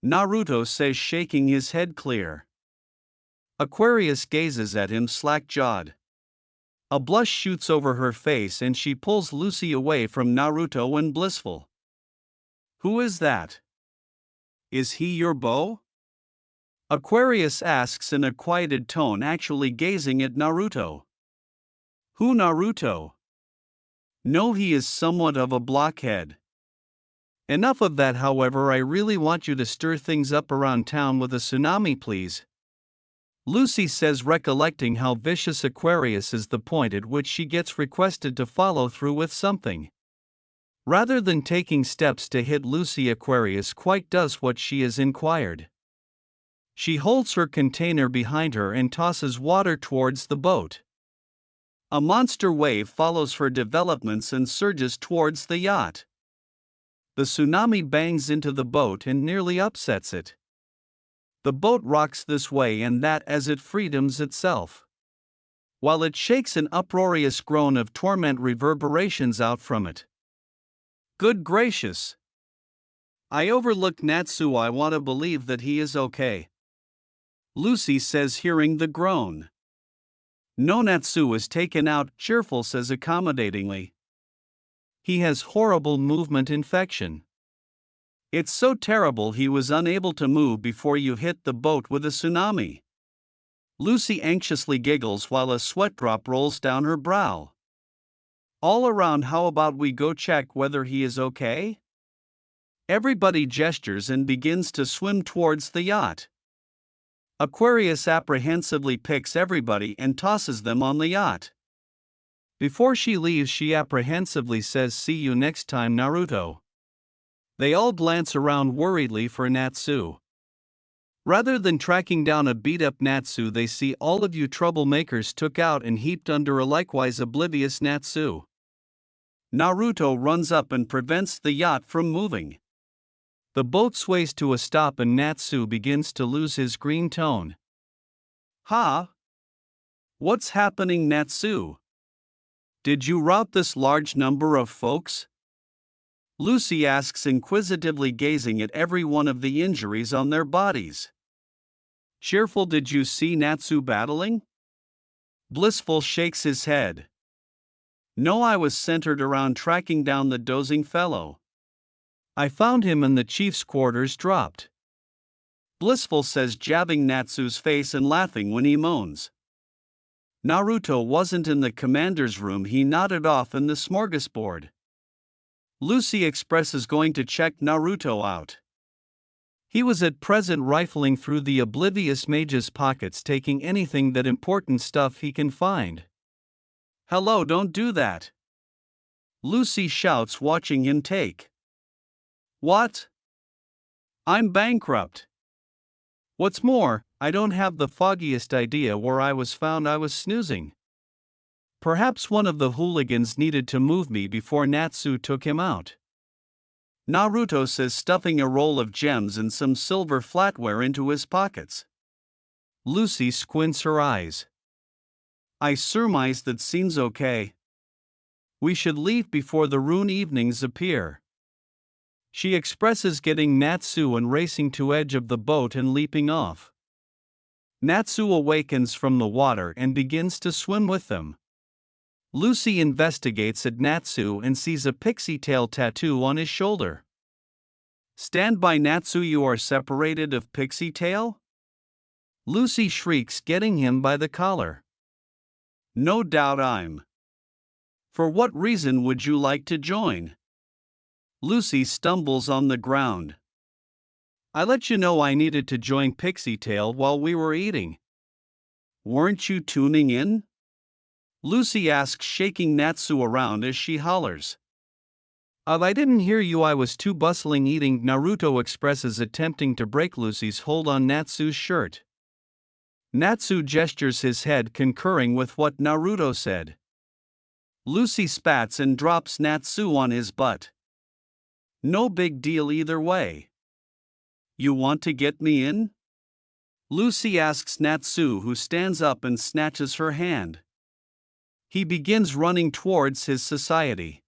Naruto says, shaking his head clear. Aquarius gazes at him slack-jawed. A blush shoots over her face and she pulls Lucy away from Naruto and Blissful. Who is that? Is he your beau? Aquarius asks in a quieted tone, actually gazing at Naruto. Who, Naruto? No, he is somewhat of a blockhead. Enough of that, however, I really want you to stir things up around town with a tsunami, please. Lucy says, recollecting how vicious Aquarius is, the point at which she gets requested to follow through with something. Rather than taking steps to hit Lucy, Aquarius quite does what she is inquired. She holds her container behind her and tosses water towards the boat. A monster wave follows her developments and surges towards the yacht. The tsunami bangs into the boat and nearly upsets it. The boat rocks this way and that as it freedoms itself. While it shakes, an uproarious groan of torment reverberations out from it. Good gracious! I overlooked Natsu. I want to believe that he is okay. Lucy says, hearing the groan. No, Natsu is taken out, Cheerful says accommodatingly. He has horrible movement infection. It's so terrible he was unable to move before you hit the boat with a tsunami. Lucy anxiously giggles while a sweat drop rolls down her brow. All around, how about we go check whether he is okay? Everybody gestures and begins to swim towards the yacht. Aquarius apprehensively picks everybody and tosses them on the yacht. Before she leaves, she apprehensively says, "See you next time, Naruto." They all glance around worriedly for Natsu. Rather than tracking down a beat-up Natsu, they see all of you troublemakers took out and heaped under a likewise oblivious Natsu. Naruto runs up and prevents the yacht from moving. The boat sways to a stop and Natsu begins to lose his green tone. "Ha? What's happening, Natsu? Did you rout this large number of folks?" Lucy asks, inquisitively gazing at every one of the injuries on their bodies. "Cheerful, did you see Natsu battling?" Blissful shakes his head. "No, I was centered around tracking down the dozing fellow. I found him in the chief's quarters dropped." Blissful says, jabbing Natsu's face and laughing when he moans. "Naruto wasn't in the commander's room, he nodded off in the smorgasbord." Lucy expresses going to check Naruto out. "He was at present rifling through the oblivious mage's pockets, taking anything that important stuff he can find." "Hello, don't do that!" Lucy shouts, watching him take. "What? I'm bankrupt. What's more, I don't have the foggiest idea where I was found. I was snoozing. Perhaps one of the hooligans needed to move me before Natsu took him out." Naruto says, stuffing a roll of gems and some silver flatware into his pockets. Lucy squints her eyes. "I surmise that seems okay. We should leave before the rune evenings appear." She expresses getting Natsu and racing to edge of the boat and leaping off. Natsu awakens from the water and begins to swim with them. Lucy investigates at Natsu and sees a pixie tail tattoo on his shoulder. "Stand by, Natsu, you are separated of pixie tail?" Lucy shrieks, getting him by the collar. "No doubt I'm. For what reason would you like to join?" Lucy stumbles on the ground. "I let you know I needed to join Pixie Tail while we were eating." "Weren't you tuning in?" Lucy asks, shaking Natsu around as she hollers. I didn't hear you, I was too bustling eating," Naruto expresses, attempting to break Lucy's hold on Natsu's shirt. Natsu gestures his head, concurring with what Naruto said. Lucy spats and drops Natsu on his butt. "No big deal either way. You want to get me in?" Lucy asks Natsu, who stands up and snatches her hand. He begins running towards his society.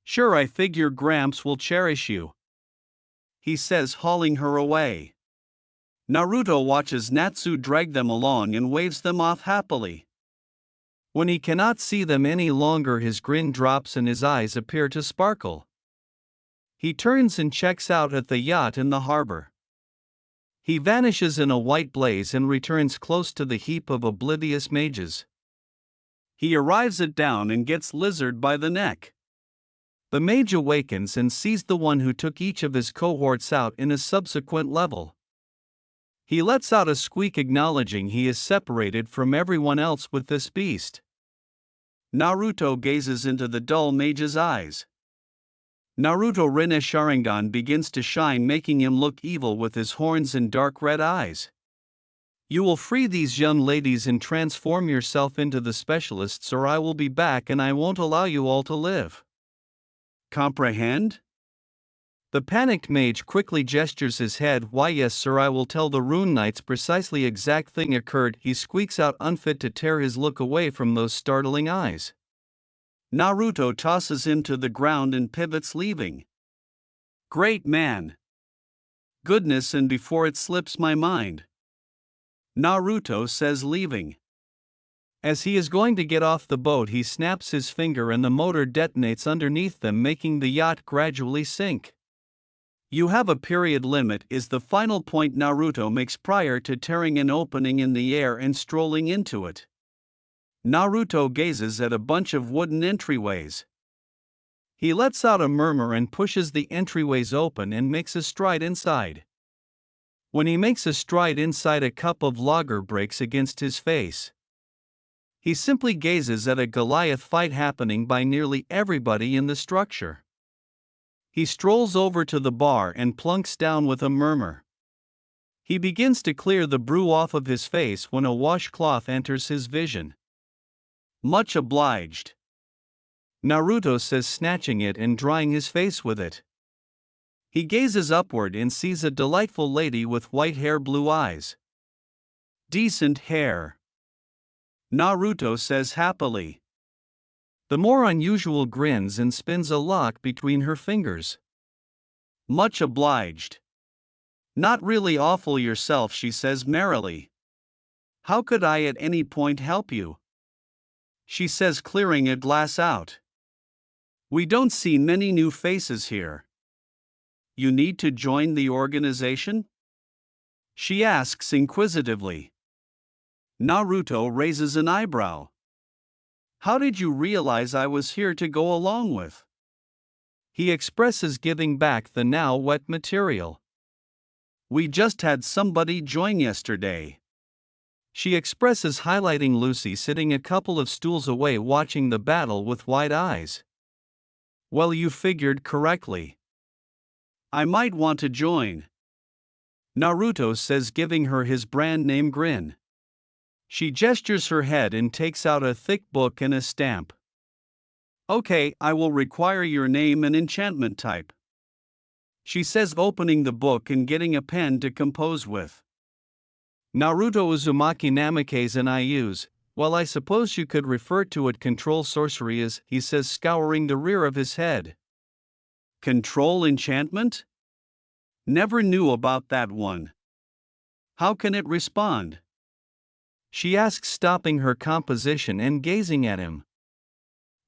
"Sure, I figure Gramps will cherish you," he says, hauling her away. Naruto watches Natsu drag them along and waves them off happily. When he cannot see them any longer, his grin drops and his eyes appear to sparkle. He turns and checks out at the yacht in the harbor. He vanishes in a white blaze and returns close to the heap of oblivious mages. He arrives at down and gets Lizard by the neck. The mage awakens and sees the one who took each of his cohorts out in a subsequent level. He lets out a squeak, acknowledging he is separated from everyone else with this beast. Naruto gazes into the dull mage's eyes. Naruto Rinne Sharingan begins to shine, making him look evil with his horns and dark red eyes. "You will free these young ladies and transform yourself into the specialists, or I will be back and I won't allow you all to live. Comprehend?" The panicked mage quickly gestures his head. "Why, yes, sir, I will tell the Rune Knights precisely exact thing occurred," he squeaks out, unfit to tear his look away from those startling eyes. Naruto tosses him to the ground and pivots, leaving. "Great man! Goodness, and before it slips my mind," Naruto says, leaving. As he is going to get off the boat, he snaps his finger and the motor detonates underneath them, making the yacht gradually sink. "You have a period limit," is the final point Naruto makes prior to tearing an opening in the air and strolling into it. Naruto gazes at a bunch of wooden entryways. He lets out a murmur and pushes the entryways open and makes a stride inside. When he makes a stride inside, a cup of lager breaks against his face. He simply gazes at a Goliath fight happening by nearly everybody in the structure. He strolls over to the bar and plunks down with a murmur. He begins to clear the brew off of his face when a washcloth enters his vision. Much obliged, Naruto says, snatching it and drying his face with it. He gazes upward and sees a delightful lady with white hair, blue eyes. Decent hair, Naruto says happily. The more unusual grins and spins a lock between her fingers. Much obliged. Not really awful yourself, she says merrily. How could I at any point help you? She says, clearing a glass out. We don't see many new faces here. You need to join the organization? She asks inquisitively. Naruto raises an eyebrow. How did you realize I was here to go along with? He expresses, giving back the now wet material. We just had somebody join yesterday. She expresses, highlighting Lucy sitting a couple of stools away watching the battle with wide eyes. Well, you figured correctly. I might want to join, Naruto says, giving her his brand name grin. She gestures her head and takes out a thick book and a stamp. Okay, I will require your name and enchantment type, she says, opening the book and getting a pen to compose with. Naruto Uzumaki Namikaze and I use, well, I suppose you could refer to it control sorcery as, he says, scouring the rear of his head. Control enchantment? Never knew about that one. How can it respond? She asks, stopping her composition and gazing at him.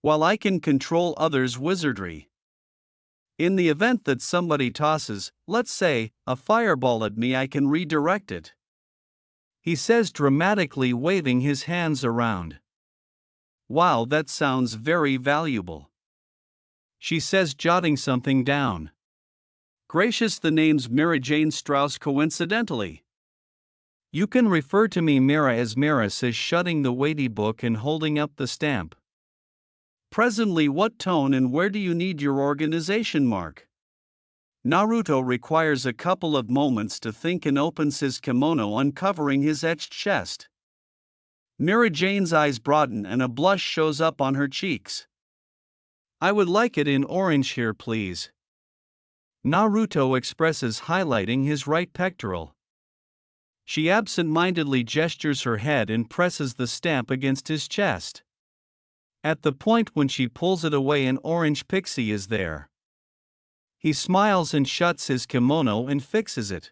While I can control others' wizardry. In the event that somebody tosses, let's say, a fireball at me, I can redirect it, he says, dramatically waving his hands around. Wow, that sounds very valuable, she says, jotting something down. Gracious, the name's Mira Jane Strauss, coincidentally. You can refer to me Mira as Mira, says, shutting the weighty book and holding up the stamp. Presently, what tone and where do you need your organization mark? Naruto requires a couple of moments to think and opens his kimono, uncovering his etched chest. Mira Jane's eyes broaden and a blush shows up on her cheeks. I would like it in orange here, please, Naruto expresses, highlighting his right pectoral. She absent-mindedly gestures her head and presses the stamp against his chest. At the point when she pulls it away, an orange pixie is there. He smiles and shuts his kimono and fixes it.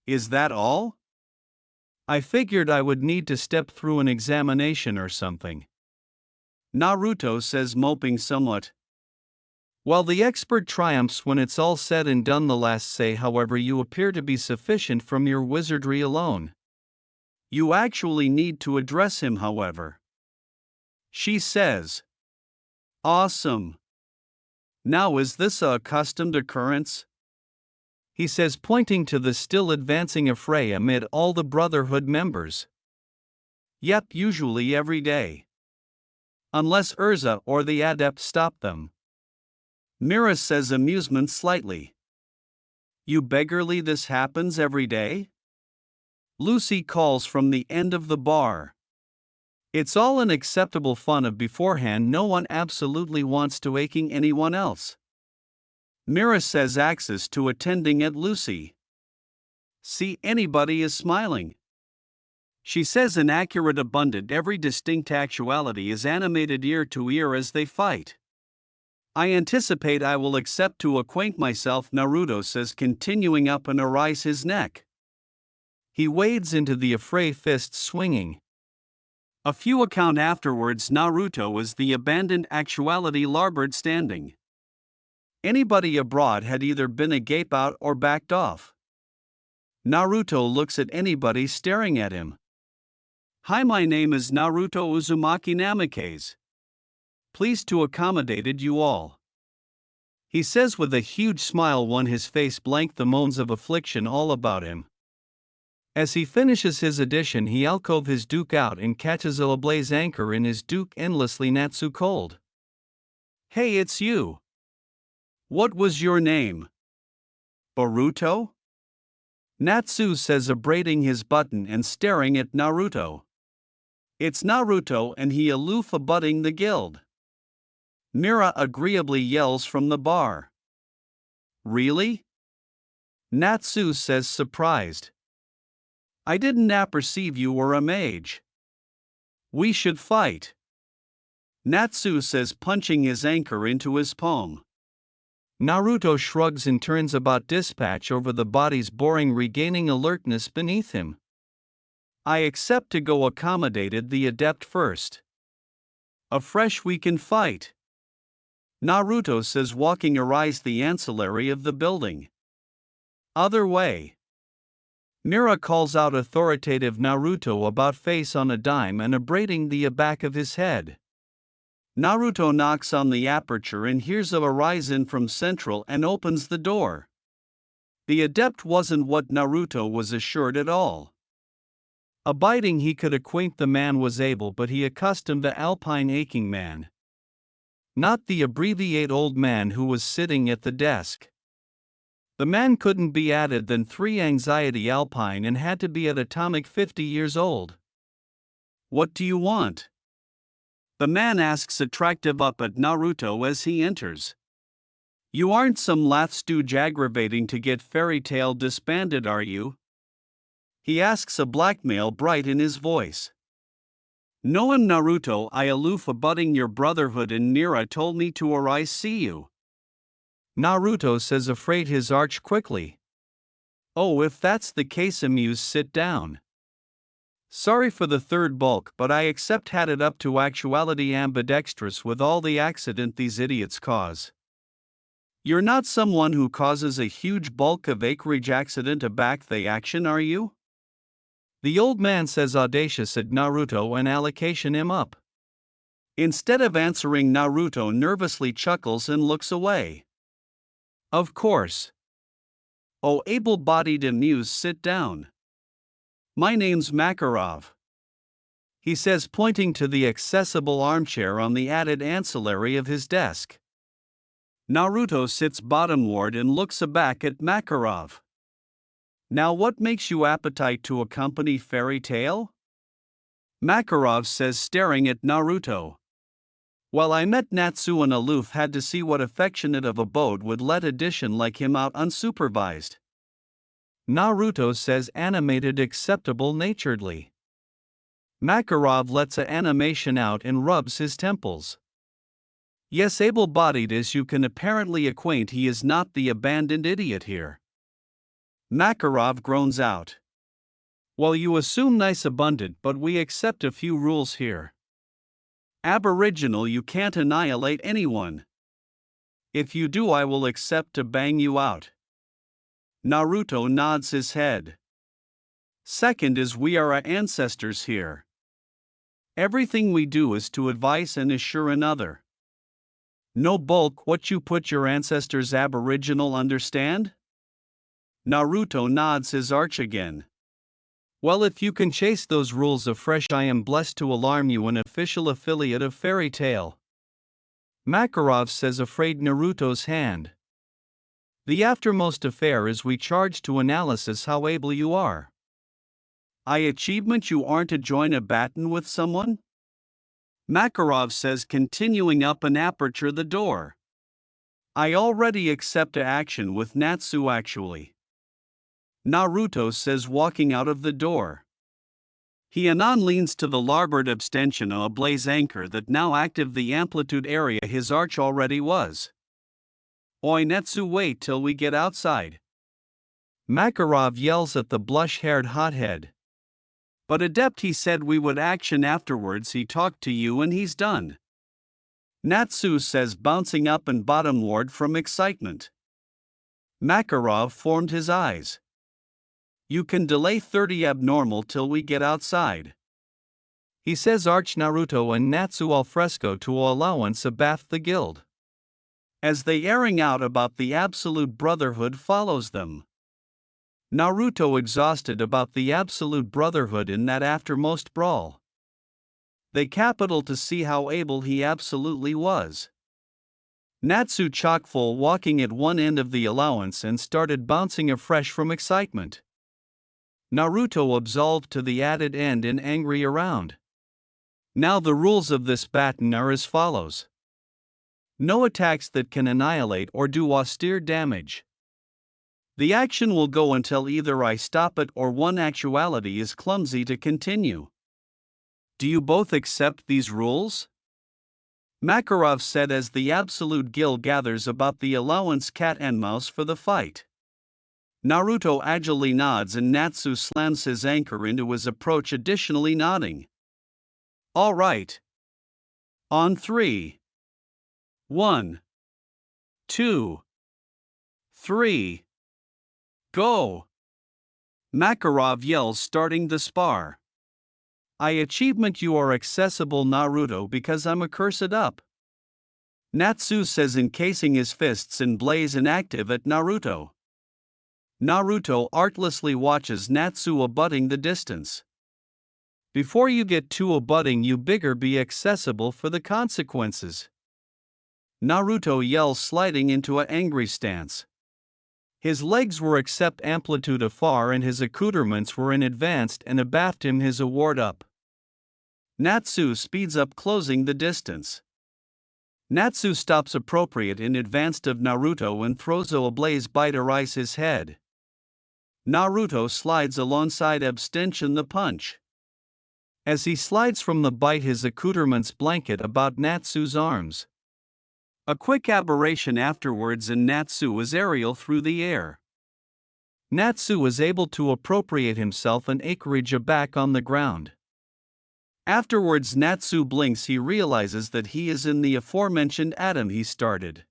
Is that all? I figured I would need to step through an examination or something, Naruto says, moping somewhat. While the expert triumphs when it's all said and done, the last say, however, you appear to be sufficient from your wizardry alone. You actually need to address him, however, she says. Awesome. Now, is this a accustomed occurrence? He says, pointing to the still advancing affray amid all the Brotherhood members. Yep, usually every day. Unless Urza or the adept stop them. Mira says, amusement slightly. You beggarly, this happens every day? Lucy calls from the end of the bar. It's all an acceptable fun of beforehand, no one absolutely wants to aching anyone else. Mira says, axis to attending at Lucy. See, anybody is smiling. She says, an accurate, abundant, every distinct actuality is animated ear to ear as they fight. I anticipate I will accept to acquaint myself, Naruto says, continuing up and arise his neck. He wades into the affray, fists swinging. A few account afterwards, Naruto is the abandoned actuality, larboard standing. Anybody abroad had either been agape out or backed off. Naruto looks at anybody staring at him. Hi, my name is Naruto Uzumaki Namikaze. Pleased to accommodated you all, he says with a huge smile, on his face blank the moans of affliction all about him. As he finishes his addition, he alcove his duke out and catches a blaze anchor in his duke, endlessly Natsu cold. Hey, it's you. What was your name? Boruto? Natsu says, abrading his button and staring at Naruto. It's Naruto and he aloof abutting the guild. Mira agreeably yells from the bar. Really? Natsu says, surprised. I didn't apperceive you were a mage. We should fight. Natsu says, punching his anchor into his palm. Naruto shrugs and turns about dispatch over the body's boring, regaining alertness beneath him. I accept to go, accommodated the adept first. Afresh we can fight. Naruto says, walking arise the ancillary of the building. Other way. Mira calls out authoritative Naruto about face on a dime and abrading the back of his head. Naruto knocks on the aperture and hears a horizon from central and opens the door. The adept wasn't what Naruto was assured at all. Abiding he could acquaint the man was able, but he accustomed the alpine aching man. Not the abbreviate old man who was sitting at the desk. The man couldn't be added than 3 anxiety alpine and had to be at atomic 50 years old. What do you want? The man asks, attractive up at Naruto as he enters. You aren't some lath stooge aggravating to get fairy tale disbanded, are you? He asks, a blackmail bright in his voice. No, I'm Naruto, I aloof abutting your brotherhood and Nira told me to arise see you. Naruto says, afraid his arch quickly. Oh, if that's the case, amuse, sit down. Sorry for the third bulk, but I accept had it up to actuality ambidextrous with all the accident these idiots cause. You're not someone who causes a huge bulk of acreage accident a back the action, are you? The old man says, audacious at Naruto and allocation him up. Instead of answering, Naruto nervously chuckles and looks away. Of course. Oh, able-bodied amuse, sit down. My name's Makarov. He says, pointing to the accessible armchair on the added ancillary of his desk. Naruto sits bottomward and looks aback at Makarov. Now what makes you appetite to accompany fairy tale? Makarov says, staring at Naruto. Well, I met Natsu and aloof had to see what affectionate of abode would let addition like him out unsupervised. Naruto says, animated acceptable naturedly. Makarov lets a animation out and rubs his temples. Yes, able-bodied as you can apparently acquaint, he is not the abandoned idiot here. Makarov groans out. Well, you assume nice abundant, but we accept a few rules here. Aboriginal, you can't annihilate anyone. If you do, I will accept to bang you out. Naruto nods his head. Second is, we are our ancestors here. Everything we do is to advise and assure another. No bulk, what you put your ancestors aboriginal, understand? Naruto nods his arch again. Well, if you can chase those rules afresh, I am blessed to alarm you, an official affiliate of Fairy Tail. Makarov says, afraid Naruto's hand. The aftermost affair is we charge to analysis how able you are. I achievement you aren't to join a baton with someone? Makarov says, continuing up an aperture the door. I already accept a action with Natsu actually. Naruto says, walking out of the door. He anon leans to the larboard abstention of a blaze anchor that now active the amplitude area his arch already was. Oi Natsu, wait till we get outside. Makarov yells at the blush-haired hothead. But adept, he said we would action afterwards, he talked to you and he's done. Natsu says, bouncing up and bottomward from excitement. Makarov formed his eyes. You can delay 30 abnormal till we get outside. He says, arch Naruto and Natsu al fresco to allowance abaft the guild. As they airing out about the absolute brotherhood follows them. Naruto exhausted about the absolute brotherhood in that aftermost brawl. They capital to see how able he absolutely was. Natsu chock-full walking at one end of the allowance and started bouncing afresh from excitement. Naruto absolved to the added end and angry around. Now the rules of this baton are as follows. No attacks that can annihilate or do austere damage. The action will go until either I stop it or one actuality is clumsy to continue. Do you both accept these rules? Makarov said as the absolute guild gathers about the allowance cat and mouse for the fight. Naruto agilely nods and Natsu slams his anchor into his approach, additionally nodding. All right. On 3. 1, 2, 3. Go! Makarov yells, starting the spar. Achievement: you are accessible, Naruto, because I'm accursed up. Natsu says, encasing his fists in blaze and active at Naruto. Naruto artlessly watches Natsu abutting the distance. Before you get too abutting, you bigger be accessible for the consequences. Naruto yells, sliding into an angry stance. His legs were accept amplitude afar and his accoutrements were in advanced and abaft him his award up. Natsu speeds up, closing the distance. Natsu stops appropriate in advanced of Naruto and throws a blaze bite arise his head. Naruto slides alongside abstention the punch. As he slides from the bite, his accoutrements blanket about Natsu's arms. A quick aberration afterwards and Natsu is aerial through the air. Natsu is able to appropriate himself an acreage aback on the ground. Afterwards Natsu blinks, he realizes that he is in the aforementioned atom he started.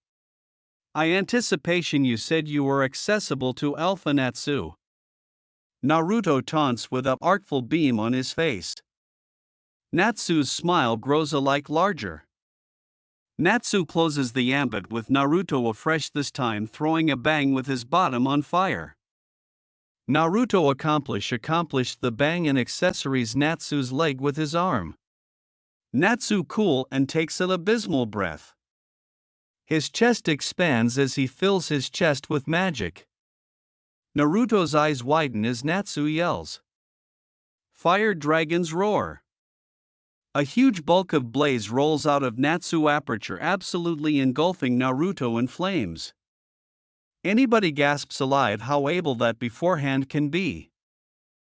Anticipation: you said you were accessible to Alpha Natsu. Naruto taunts with an artful beam on his face. Natsu's smile grows alike larger. Natsu closes the ambit with Naruto afresh, this time throwing a bang with his bottom on fire. Naruto accomplished the bang and accessories Natsu's leg with his arm. Natsu cool and takes an abysmal breath. His chest expands as he fills his chest with magic. Naruto's eyes widen as Natsu yells. Fire dragons roar. A huge bulk of blaze rolls out of Natsu aperture, absolutely engulfing Naruto in flames. Anybody gasps alive how able that beforehand can be.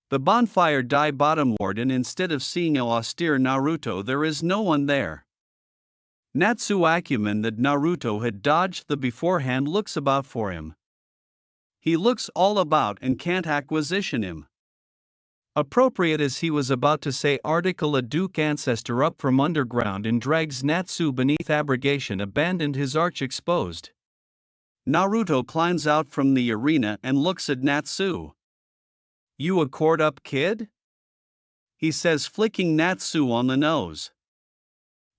The bonfire die bottomward, and instead of seeing a austere Naruto, there is no one there. Natsu acumen that Naruto had dodged the beforehand looks about for him. He looks all about and can't acquisition him. Appropriate as he was about to say article, a Duke ancestor up from underground and drags Natsu beneath abrogation, abandoned his arch exposed. Naruto climbs out from the arena and looks at Natsu. You accord up, kid? He says, flicking Natsu on the nose.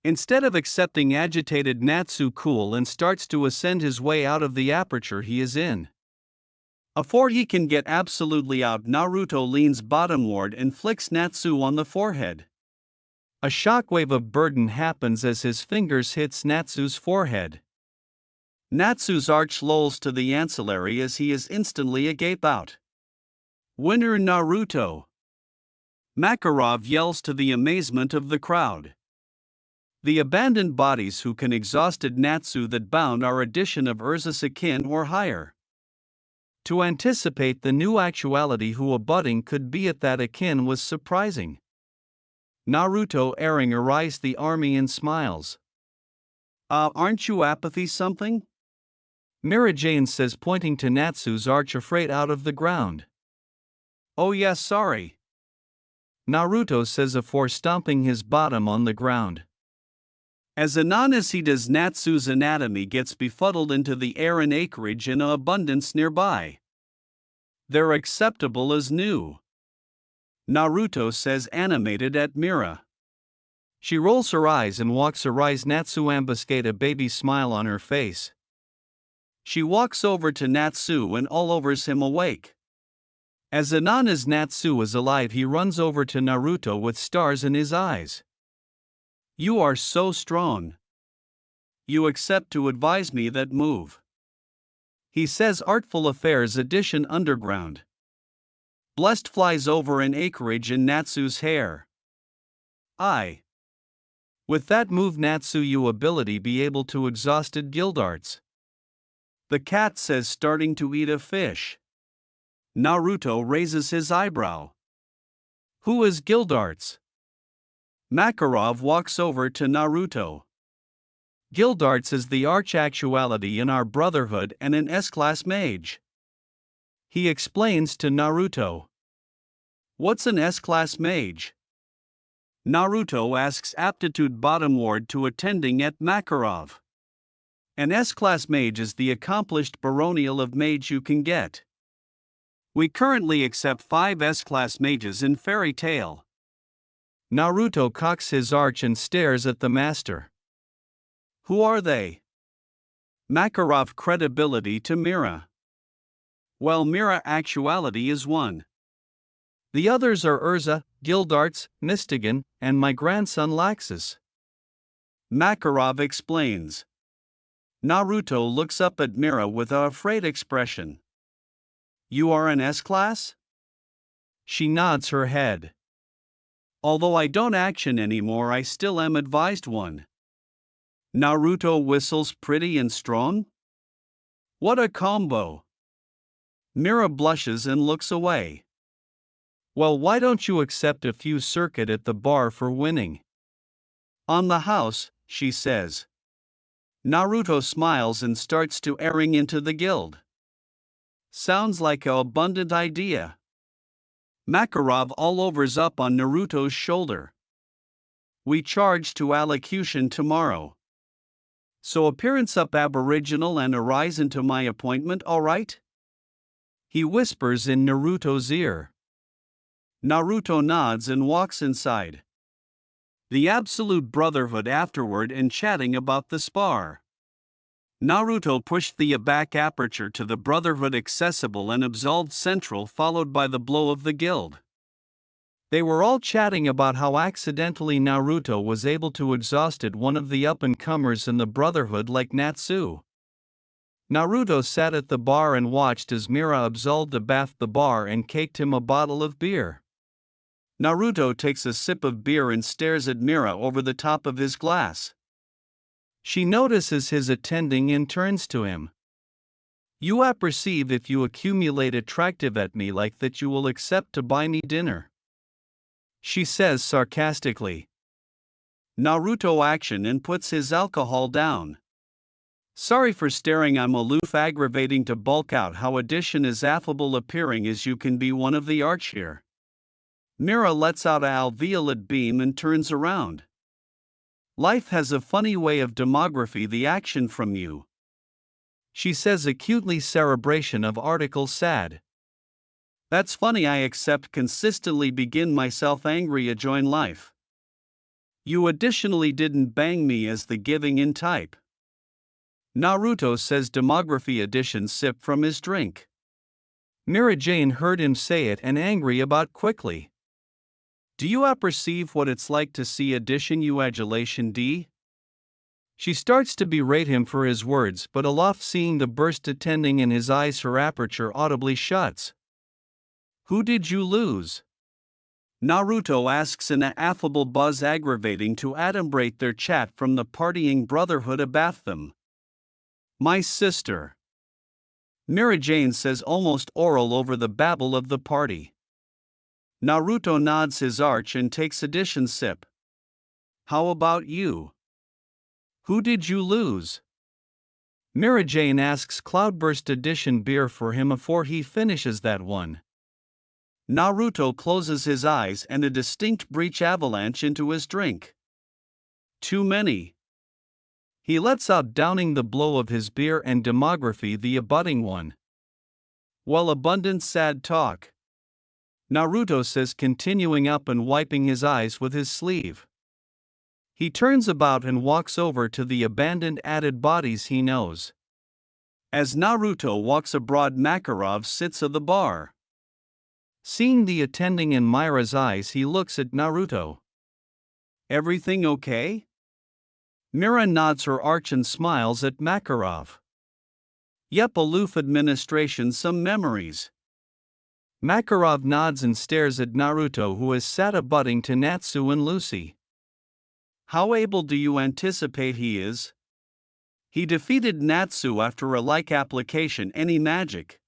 Instead of accepting, agitated Natsu cool and starts to ascend his way out of the aperture he is in. Afore he can get absolutely out, Naruto leans bottomward and flicks Natsu on the forehead. A shockwave of burden happens as his fingers hits Natsu's forehead. Natsu's arch lolls to the ancillary as he is instantly agape out. Winner Naruto! Makarov yells to the amazement of the crowd. The abandoned bodies who can exhausted Natsu that bound are addition of Ursus akin or higher. To anticipate the new actuality who abutting could be at that akin was surprising. Naruto airing arise the army and smiles. Aren't you apathy something? Mirajane says, pointing to Natsu's arch afraid out of the ground. Oh yes, sorry. Naruto says afore stomping his bottom on the ground. As anon as he does, Natsu's anatomy gets befuddled into the air and acreage in abundance nearby. They're acceptable as new. Naruto says, animated at Mira. She rolls her eyes and walks arise Natsu ambuscade, a baby smile on her face. She walks over to Natsu and all overs him awake. As anon as Natsu is alive, he runs over to Naruto with stars in his eyes. You are so strong. You accept to advise me that move. He says, artful affairs edition underground. Blessed flies over an acreage in Natsu's hair. With that move Natsu you ability be able to exhausted Gildarts. The cat says starting to eat a fish. Naruto raises his eyebrow. Who is Gildarts? Makarov walks over to Naruto. Gildarts is the arch-actuality in our brotherhood and an S-class mage. He explains to Naruto. What's an S-class mage? Naruto asks aptitude bottom ward to attending at Makarov. An S-class mage is the accomplished baronial of mage you can get. We currently accept 5 S-class mages in Fairy Tail. Naruto cocks his arch and stares at the master. Who are they? Makarov credibility to Mira. Well, Mira actuality is one. The others are Urza, Gildarts, Mystigan, and my grandson Laxus. Makarov explains. Naruto looks up at Mira with a afraid expression. You are an S-class? She nods her head. Although I don't action anymore, I still am advised one. Naruto whistles pretty and strong? What a combo! Mira blushes and looks away. Well, why don't you accept a few circuit at the bar for winning? On the house, she says. Naruto smiles and starts to airing into the guild. Sounds like an abundant idea. Makarov all overs up on Naruto's shoulder. We charge to allocution tomorrow. So appearance up aboriginal and arise into my appointment, alright? He whispers in Naruto's ear. Naruto nods and walks inside. The Absolute Brotherhood afterward and chatting about the spar. Naruto pushed the back aperture to the Brotherhood accessible and absolved Central, followed by the blow of the guild. They were all chatting about how accidentally Naruto was able to exhausted one of the up-and-comers in the Brotherhood like Natsu. Naruto sat at the bar and watched as Mira absolved Abath the bar and caked him a bottle of beer. Naruto takes a sip of beer and stares at Mira over the top of his glass. She notices his attending and turns to him. You apperceive if you accumulate attractive at me like that you will accept to buy me dinner. She says sarcastically. Naruto action and puts his alcohol down. Sorry for staring, I'm aloof, aggravating to bulk out how addition is affable appearing as you can be one of the arch here. Mira lets out a alveolate beam and turns around. Life has a funny way of demography the action from you. She says acutely cerebration of article sad. That's funny, I accept consistently begin myself angry a join life. You additionally didn't bang me as the giving in type. Naruto says demography addition sip from his drink. Mira Jane heard him say it and angry about quickly. Do you apperceive what it's like to see addition you adulation D? She starts to berate him for his words, but aloft seeing the burst attending in his eyes her aperture audibly shuts. Who did you lose? Naruto asks in an affable buzz aggravating to adumbrate their chat from the partying brotherhood abaft them. My sister. Mira Jane says almost oral over the babble of the party. Naruto nods his arch and takes addition sip. How about you? Who did you lose? Mira Jane asks Cloudburst addition beer for him before he finishes that one. Naruto closes his eyes and a distinct breach avalanche into his drink. Too many. He lets out downing the blow of his beer and demography the abutting one. Well, abundant sad talk. Naruto says continuing up and wiping his eyes with his sleeve. He turns about and walks over to the abandoned added bodies he knows. As Naruto walks abroad, Makarov sits at the bar. Seeing the attending in Mira's eyes, he looks at Naruto. Everything okay? Mira nods her arch and smiles at Makarov. Yep, aloof administration, some memories. Makarov nods and stares at Naruto, who has sat abutting to Natsu and Lucy. How able do you anticipate he is? He defeated Natsu after a like application any magic.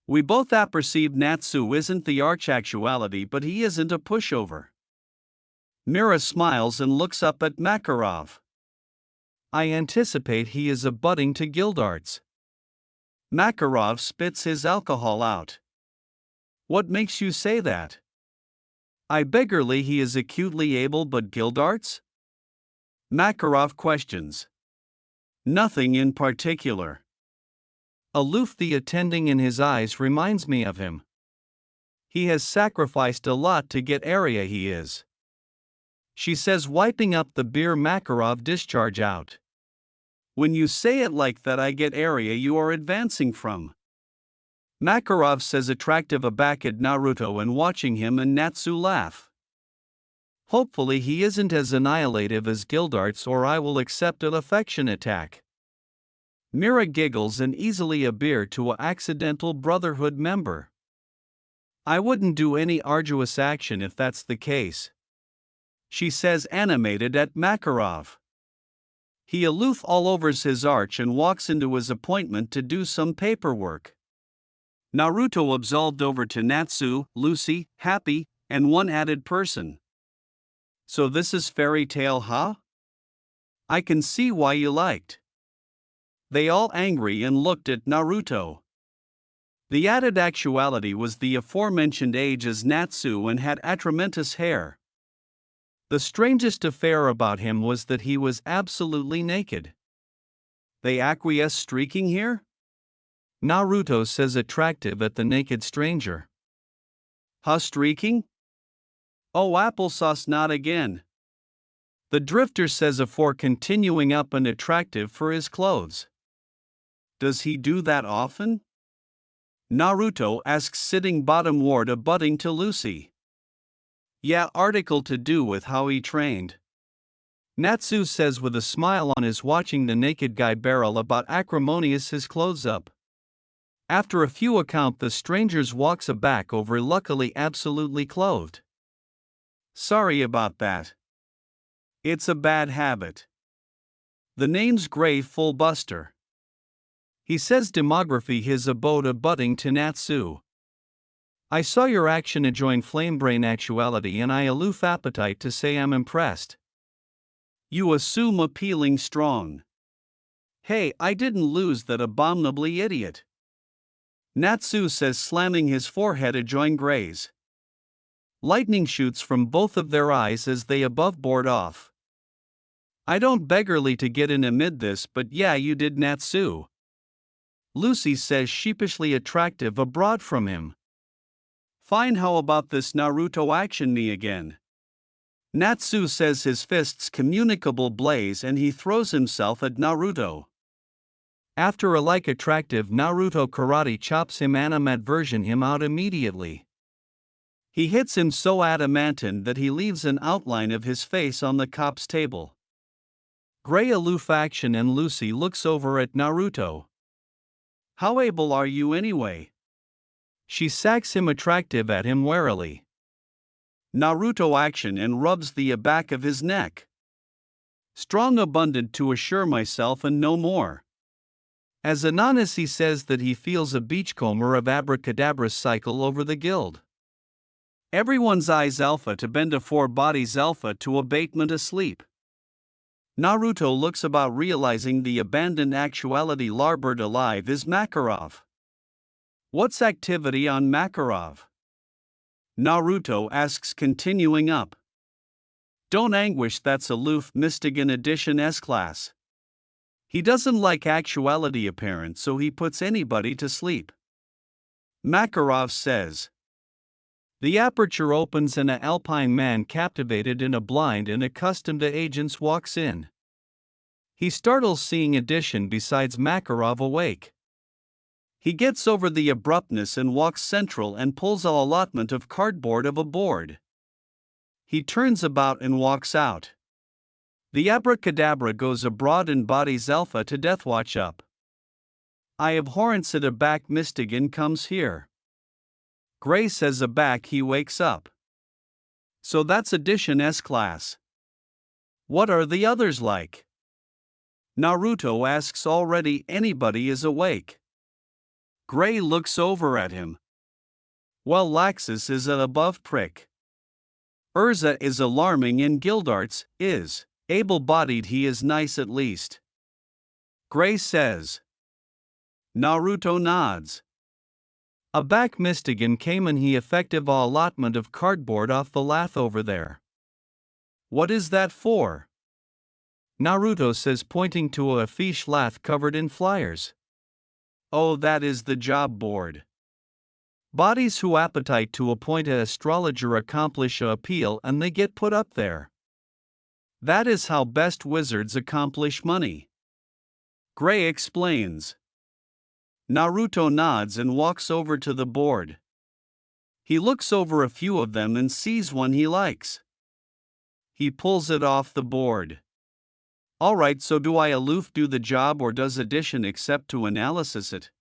We both apperceive Natsu isn't the arch-actuality, but he isn't a pushover. Mira smiles and looks up at Makarov. I anticipate he is abutting to guild arts. Makarov spits his alcohol out. What makes you say that? I beggarly he is acutely able, but guild arts? Makarov questions. Nothing in particular. Aloof, the attending in his eyes reminds me of him. He has sacrificed a lot to get area he is. She says, wiping up the beer Makarov discharge out. When you say it like that, I get area you are advancing from. Makarov says, attractive, aback at Naruto and watching him and Natsu laugh. Hopefully he isn't as annihilative as Guildarts, or I will accept an affection attack. Mira giggles and easily a beer to a accidental Brotherhood member. I wouldn't do any arduous action if that's the case. She says, animated at Makarov. He aloof all overs his arch and walks into his appointment to do some paperwork. Naruto absolved over to Natsu, Lucy, happy, and one added person. So this is fairy tale, huh? I can see why you liked. They all angry and looked at Naruto. The added actuality was the aforementioned age as Natsu and had atramentus hair. The strangest affair about him was that he was absolutely naked. They acquiesce streaking here? Naruto says, attractive at the naked stranger. Huh, streaking? Oh, applesauce, not again. The drifter says, afore continuing up, and attractive for his clothes. Does he do that often? Naruto asks, sitting bottomward abutting to Lucy. Yeah, article to do with how he trained. Natsu says with a smile on his, watching the naked guy barrel about acrimonious his clothes up. After a few account, the strangers walks aback over, luckily absolutely clothed. Sorry about that. It's a bad habit. The name's Grey Full Buster. He says, demography his abode abutting to Natsu. I saw your action adjoin Flamebrain actuality, and I aloof appetite to say I'm impressed. You assume appealing strong. Hey, I didn't lose that abominably idiot. Natsu says, slamming his forehead adjoin Gray's. Lightning shoots from both of their eyes as they aboveboard off. I don't beggarly to get in amid this, but yeah, you did, Natsu. Lucy says, sheepishly attractive abroad from him. Fine, how about this Naruto action me again? Natsu says, his fists communicable blaze, and he throws himself at Naruto. After a like attractive, Naruto karate chops him, animadversion him out immediately. He hits him so adamantine that he leaves an outline of his face on the cop's table. Gray aloof action, and Lucy looks over at Naruto. How able are you anyway? She sacks him, attractive at him warily. Naruto action and rubs the back of his neck. Strong abundant to assure myself and no more. As Ananas, he says that he feels a beachcomber of abracadabra cycle over the guild. Everyone's eyes alpha to bend a four bodies alpha to abatement asleep. Naruto looks about, realizing the abandoned actuality larboard alive is Makarov. What's activity on Makarov? Naruto asks, continuing up. Don't anguish, that's aloof, Mystigan edition S-class. He doesn't like actuality apparent, so he puts anybody to sleep. Makarov says. The aperture opens and a alpine man captivated in a blind and accustomed to agents walks in. He startles seeing addition besides Makarov awake. He gets over the abruptness and walks central and pulls a allotment of cardboard of a board. He turns about and walks out. The abracadabra goes abroad and bodies alpha to deathwatch up. I abhorrence it aback, Mystigan comes here. Gray says aback he wakes up. So that's Edition S class. What are the others like? Naruto asks already anybody is awake. Gray looks over at him. Well, Laxus is an above prick. Urza is alarming and Gildarts is able-bodied, he is nice at least. Gray says. Naruto nods. A back Mystigan came and he effective a allotment of cardboard off the lath over there. What is that for? Naruto says pointing to a fiche lath covered in flyers. Oh, that is the job board. Bodies who appetite to appoint an astrologer accomplish a appeal and they get put up there. That is how best wizards accomplish money. Gray explains. Naruto nods and walks over to the board. He looks over a few of them and sees one he likes. He pulls it off the board. Alright, so do I aloof do the job or does Edition accept to analysis it?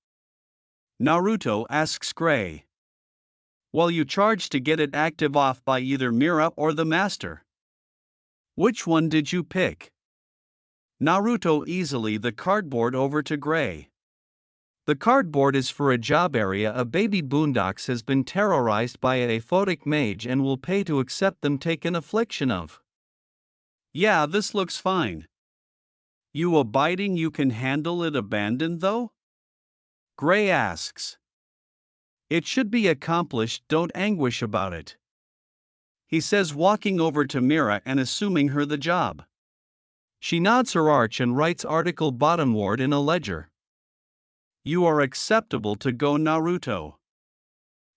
Naruto asks Gray. Well, you charge to get it active off by either Mira or the master. Which one did you pick? Naruto easily the cardboard over to Gray. The cardboard is for a job area. A baby boondocks has been terrorized by a aphotic mage and will pay to accept them take an affliction of. Yeah, this looks fine. You abiding you can handle it abandoned though? Gray asks. It should be accomplished, don't anguish about it. He says walking over to Mira and assuming her the job. She nods her arch and writes article bottomward in a ledger. You are acceptable to go Naruto.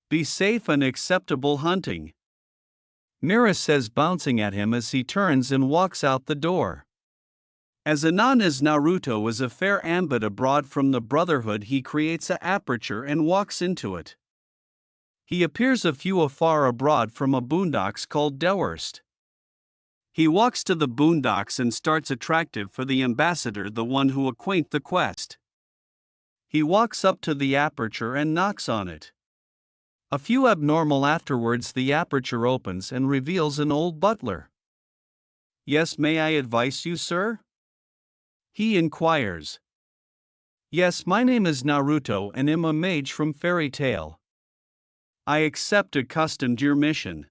Be safe and acceptable hunting. Mira says bouncing at him as he turns and walks out the door. As anon as Naruto is a fair ambit abroad from the Brotherhood, he creates a aperture and walks into it. He appears a few afar abroad from a boondocks called Dewhurst. He walks to the boondocks and starts attractive for the ambassador, the one who acquaint the quest. He walks up to the aperture and knocks on it. A few abnormal afterwards the aperture opens and reveals an old butler. Yes, may I advise you, sir? He inquires. Yes, my name is Naruto and am a mage from Fairy Tale. I accept accustomed your mission.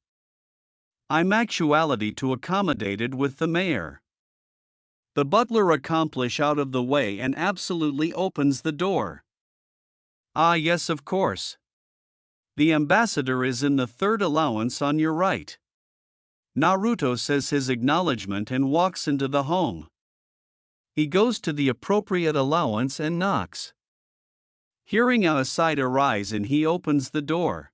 I'm actuality to accommodated with the mayor. The butler accomplish out of the way and absolutely opens the door. Ah yes, of course. The ambassador is in the third allowance on your right. Naruto says his acknowledgement and walks into the home. He goes to the appropriate allowance and knocks. Hearing a sight arise and he opens the door.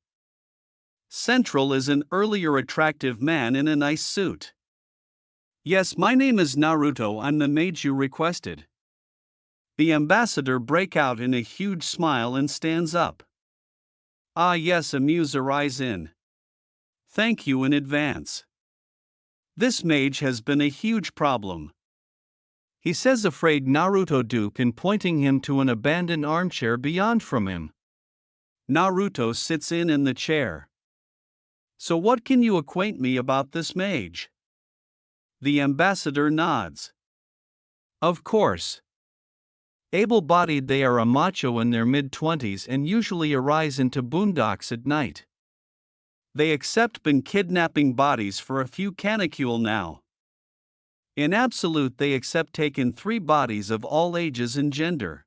Central is an earlier attractive man in a nice suit. Yes, my name is Naruto, I'm the mage you requested. The ambassador break out in a huge smile and stands up. Ah yes, amuse arise in. Thank you in advance. This mage has been a huge problem. He says afraid Naruto Duke and pointing him to an abandoned armchair beyond from him. Naruto sits in the chair. So what can you acquaint me about this mage? The ambassador nods. Of course. Able-bodied, they are a macho in their mid-20s and usually arise into boondocks at night. They accept been kidnapping bodies for a few canicule now. In absolute they accept taken 3 bodies of all ages and gender.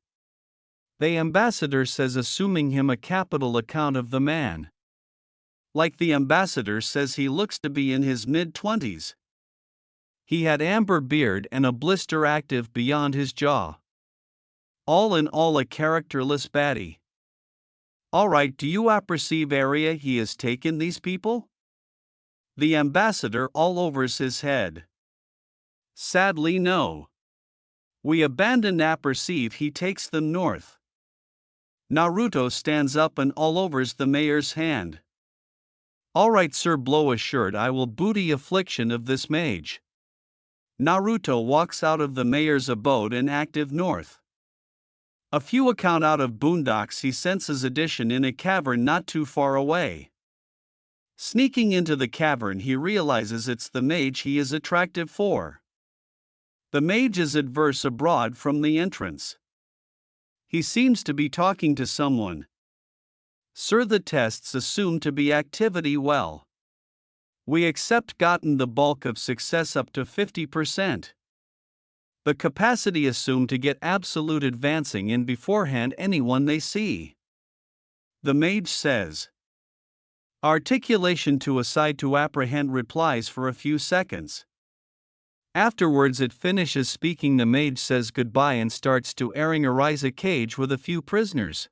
The ambassador says assuming him a capital account of the man. Like the ambassador says he looks to be in his mid-20s. He had amber beard and a blister active beyond his jaw. All in all a characterless baddie. Alright, do you apperceive area he has taken these people? The ambassador all overs his head. Sadly no. We abandon apperceive he takes them north. Naruto stands up and all overs the mayor's hand. Alright sir, blow assured I will booty affliction of this mage. Naruto walks out of the mayor's abode and active north. A few account out of boondocks he senses addition in a cavern not too far away. Sneaking into the cavern he realizes it's the mage he is attractive for. The mage is adverse abroad from the entrance. He seems to be talking to someone. Sir, the tests assume to be activity well. We accept gotten the bulk of success up to 50%. The capacity assumed to get absolute advancing in beforehand anyone they see. The mage says. Articulation to aside to apprehend replies for a few seconds. Afterwards it finishes speaking. The mage says goodbye and starts to airing arise a cage with a few prisoners.